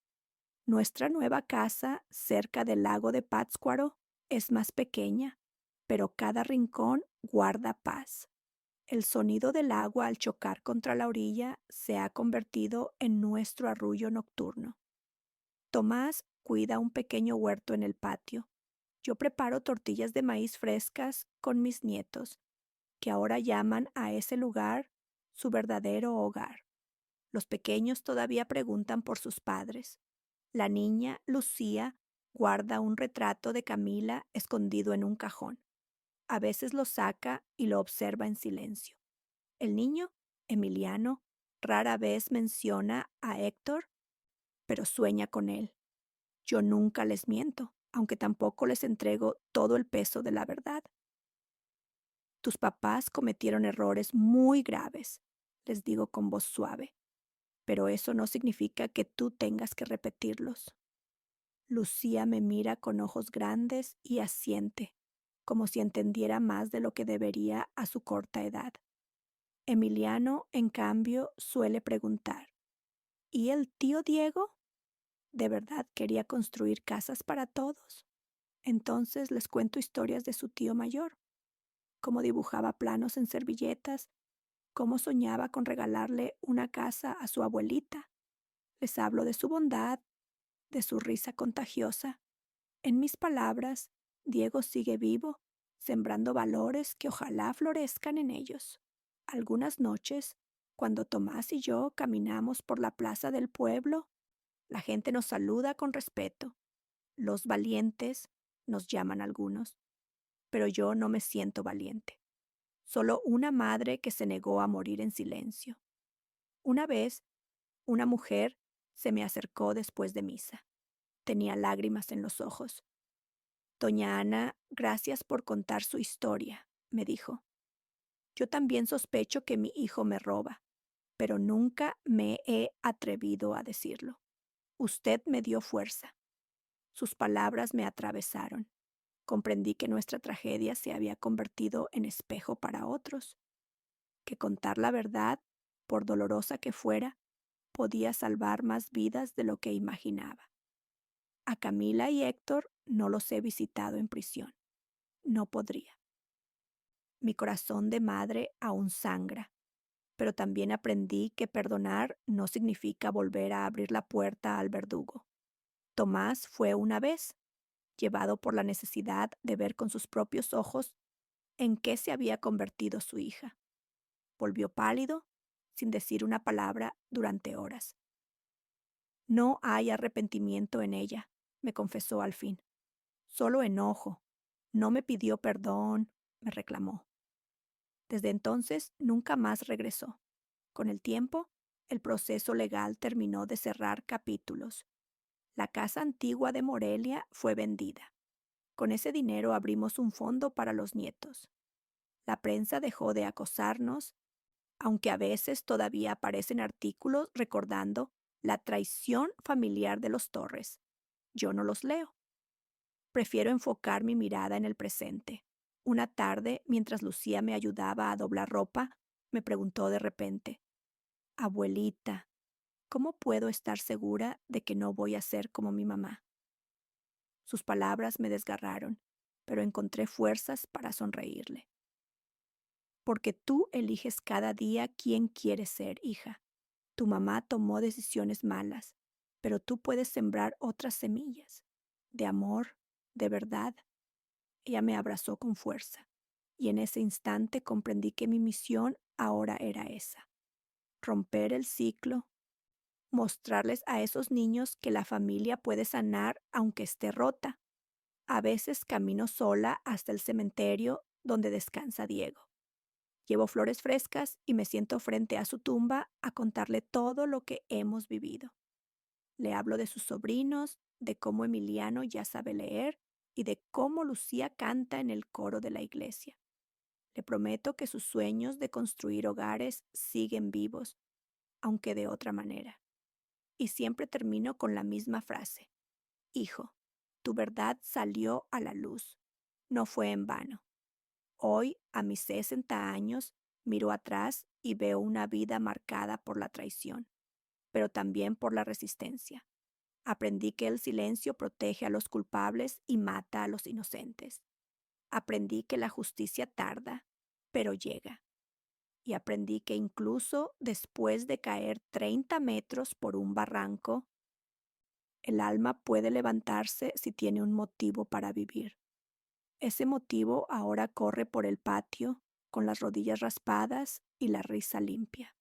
Nuestra nueva casa, cerca del lago de Pátzcuaro, es más pequeña, pero cada rincón guarda paz. El sonido del agua al chocar contra la orilla se ha convertido en nuestro arrullo nocturno. Tomás cuida un pequeño huerto en el patio. Yo preparo tortillas de maíz frescas con mis nietos, que ahora llaman a ese lugar su verdadero hogar. Los pequeños todavía preguntan por sus padres. La niña, Lucía, guarda un retrato de Camila escondido en un cajón. A veces lo saca y lo observa en silencio. El niño, Emiliano, rara vez menciona a Héctor, pero sueña con él. Yo nunca les miento, aunque tampoco les entrego todo el peso de la verdad. Tus papás cometieron errores muy graves, les digo con voz suave, pero eso no significa que tú tengas que repetirlos. Lucía me mira con ojos grandes y asiente, como si entendiera más de lo que debería a su corta edad. Emiliano, en cambio, suele preguntar, ¿y el tío Diego? ¿De verdad quería construir casas para todos? Entonces les cuento historias de su tío mayor, cómo dibujaba planos en servilletas, cómo soñaba con regalarle una casa a su abuelita. Les hablo de su bondad, de su risa contagiosa. En mis palabras, Diego sigue vivo, sembrando valores que ojalá florezcan en ellos. Algunas noches, cuando Tomás y yo caminamos por la plaza del pueblo, la gente nos saluda con respeto. Los valientes, nos llaman algunos, pero yo no me siento valiente. Solo una madre que se negó a morir en silencio. Una vez, una mujer se me acercó después de misa. Tenía lágrimas en los ojos. Doña Ana, gracias por contar su historia, me dijo. Yo también sospecho que mi hijo me roba, pero nunca me he atrevido a decirlo. Usted me dio fuerza. Sus palabras me atravesaron. Comprendí que nuestra tragedia se había convertido en espejo para otros, que contar la verdad, por dolorosa que fuera, podía salvar más vidas de lo que imaginaba. A Camila y Héctor no los he visitado en prisión. No podría. Mi corazón de madre aún sangra, pero también aprendí que perdonar no significa volver a abrir la puerta al verdugo. Tomás fue una vez, llevado por la necesidad de ver con sus propios ojos en qué se había convertido su hija. Volvió pálido, sin decir una palabra durante horas. No hay arrepentimiento en ella, me confesó al fin. Solo enojo. No me pidió perdón, me reclamó. Desde entonces nunca más regresó. Con el tiempo, el proceso legal terminó de cerrar capítulos. La casa antigua de Morelia fue vendida. Con ese dinero abrimos un fondo para los nietos. La prensa dejó de acosarnos, aunque a veces todavía aparecen artículos recordando la traición familiar de los Torres. Yo no los leo. Prefiero enfocar mi mirada en el presente. Una tarde, mientras Lucía me ayudaba a doblar ropa, me preguntó de repente, Abuelita, ¿cómo puedo estar segura de que no voy a ser como mi mamá? Sus palabras me desgarraron, pero encontré fuerzas para sonreírle. Porque tú eliges cada día quién quieres ser, hija. Tu mamá tomó decisiones malas, pero tú puedes sembrar otras semillas, de amor, de verdad. Ella me abrazó con fuerza, y en ese instante comprendí que mi misión ahora era esa: romper el ciclo, mostrarles a esos niños que la familia puede sanar aunque esté rota. A veces camino sola hasta el cementerio donde descansa Diego. Llevo flores frescas y me siento frente a su tumba a contarle todo lo que hemos vivido. Le hablo de sus sobrinos, de cómo Emiliano ya sabe leer y de cómo Lucía canta en el coro de la iglesia. Le prometo que sus sueños de construir hogares siguen vivos, aunque de otra manera. Y siempre termino con la misma frase. Hijo, tu verdad salió a la luz. No fue en vano. Hoy, a mis 60 años, miro atrás y veo una vida marcada por la traición. pero también por la resistencia. Aprendí que el silencio protege a los culpables y mata a los inocentes. Aprendí que la justicia tarda, pero llega. Y aprendí que incluso después de caer 30 metros por un barranco, el alma puede levantarse si tiene un motivo para vivir. Ese motivo ahora corre por el patio con las rodillas raspadas y la risa limpia.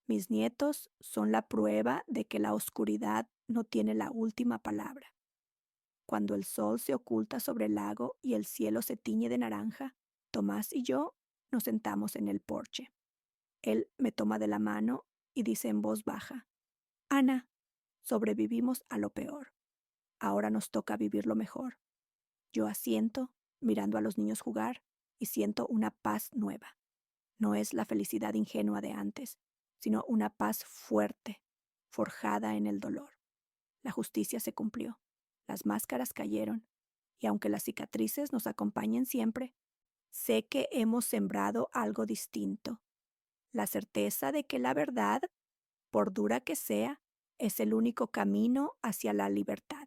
Mis nietos son la prueba de que la oscuridad no tiene la última palabra. Cuando el sol se oculta sobre el lago y el cielo se tiñe de naranja, Tomás y yo nos sentamos en el porche. Él me toma de la mano y dice en voz baja: Ana, sobrevivimos a lo peor. Ahora nos toca vivir lo mejor. Yo asiento, mirando a los niños jugar, y siento una paz nueva. No es la felicidad ingenua de antes, sino una paz fuerte, forjada en el dolor. La justicia se cumplió, las máscaras cayeron, y aunque las cicatrices nos acompañen siempre, sé que hemos sembrado algo distinto, la certeza de que la verdad, por dura que sea, es el único camino hacia la libertad.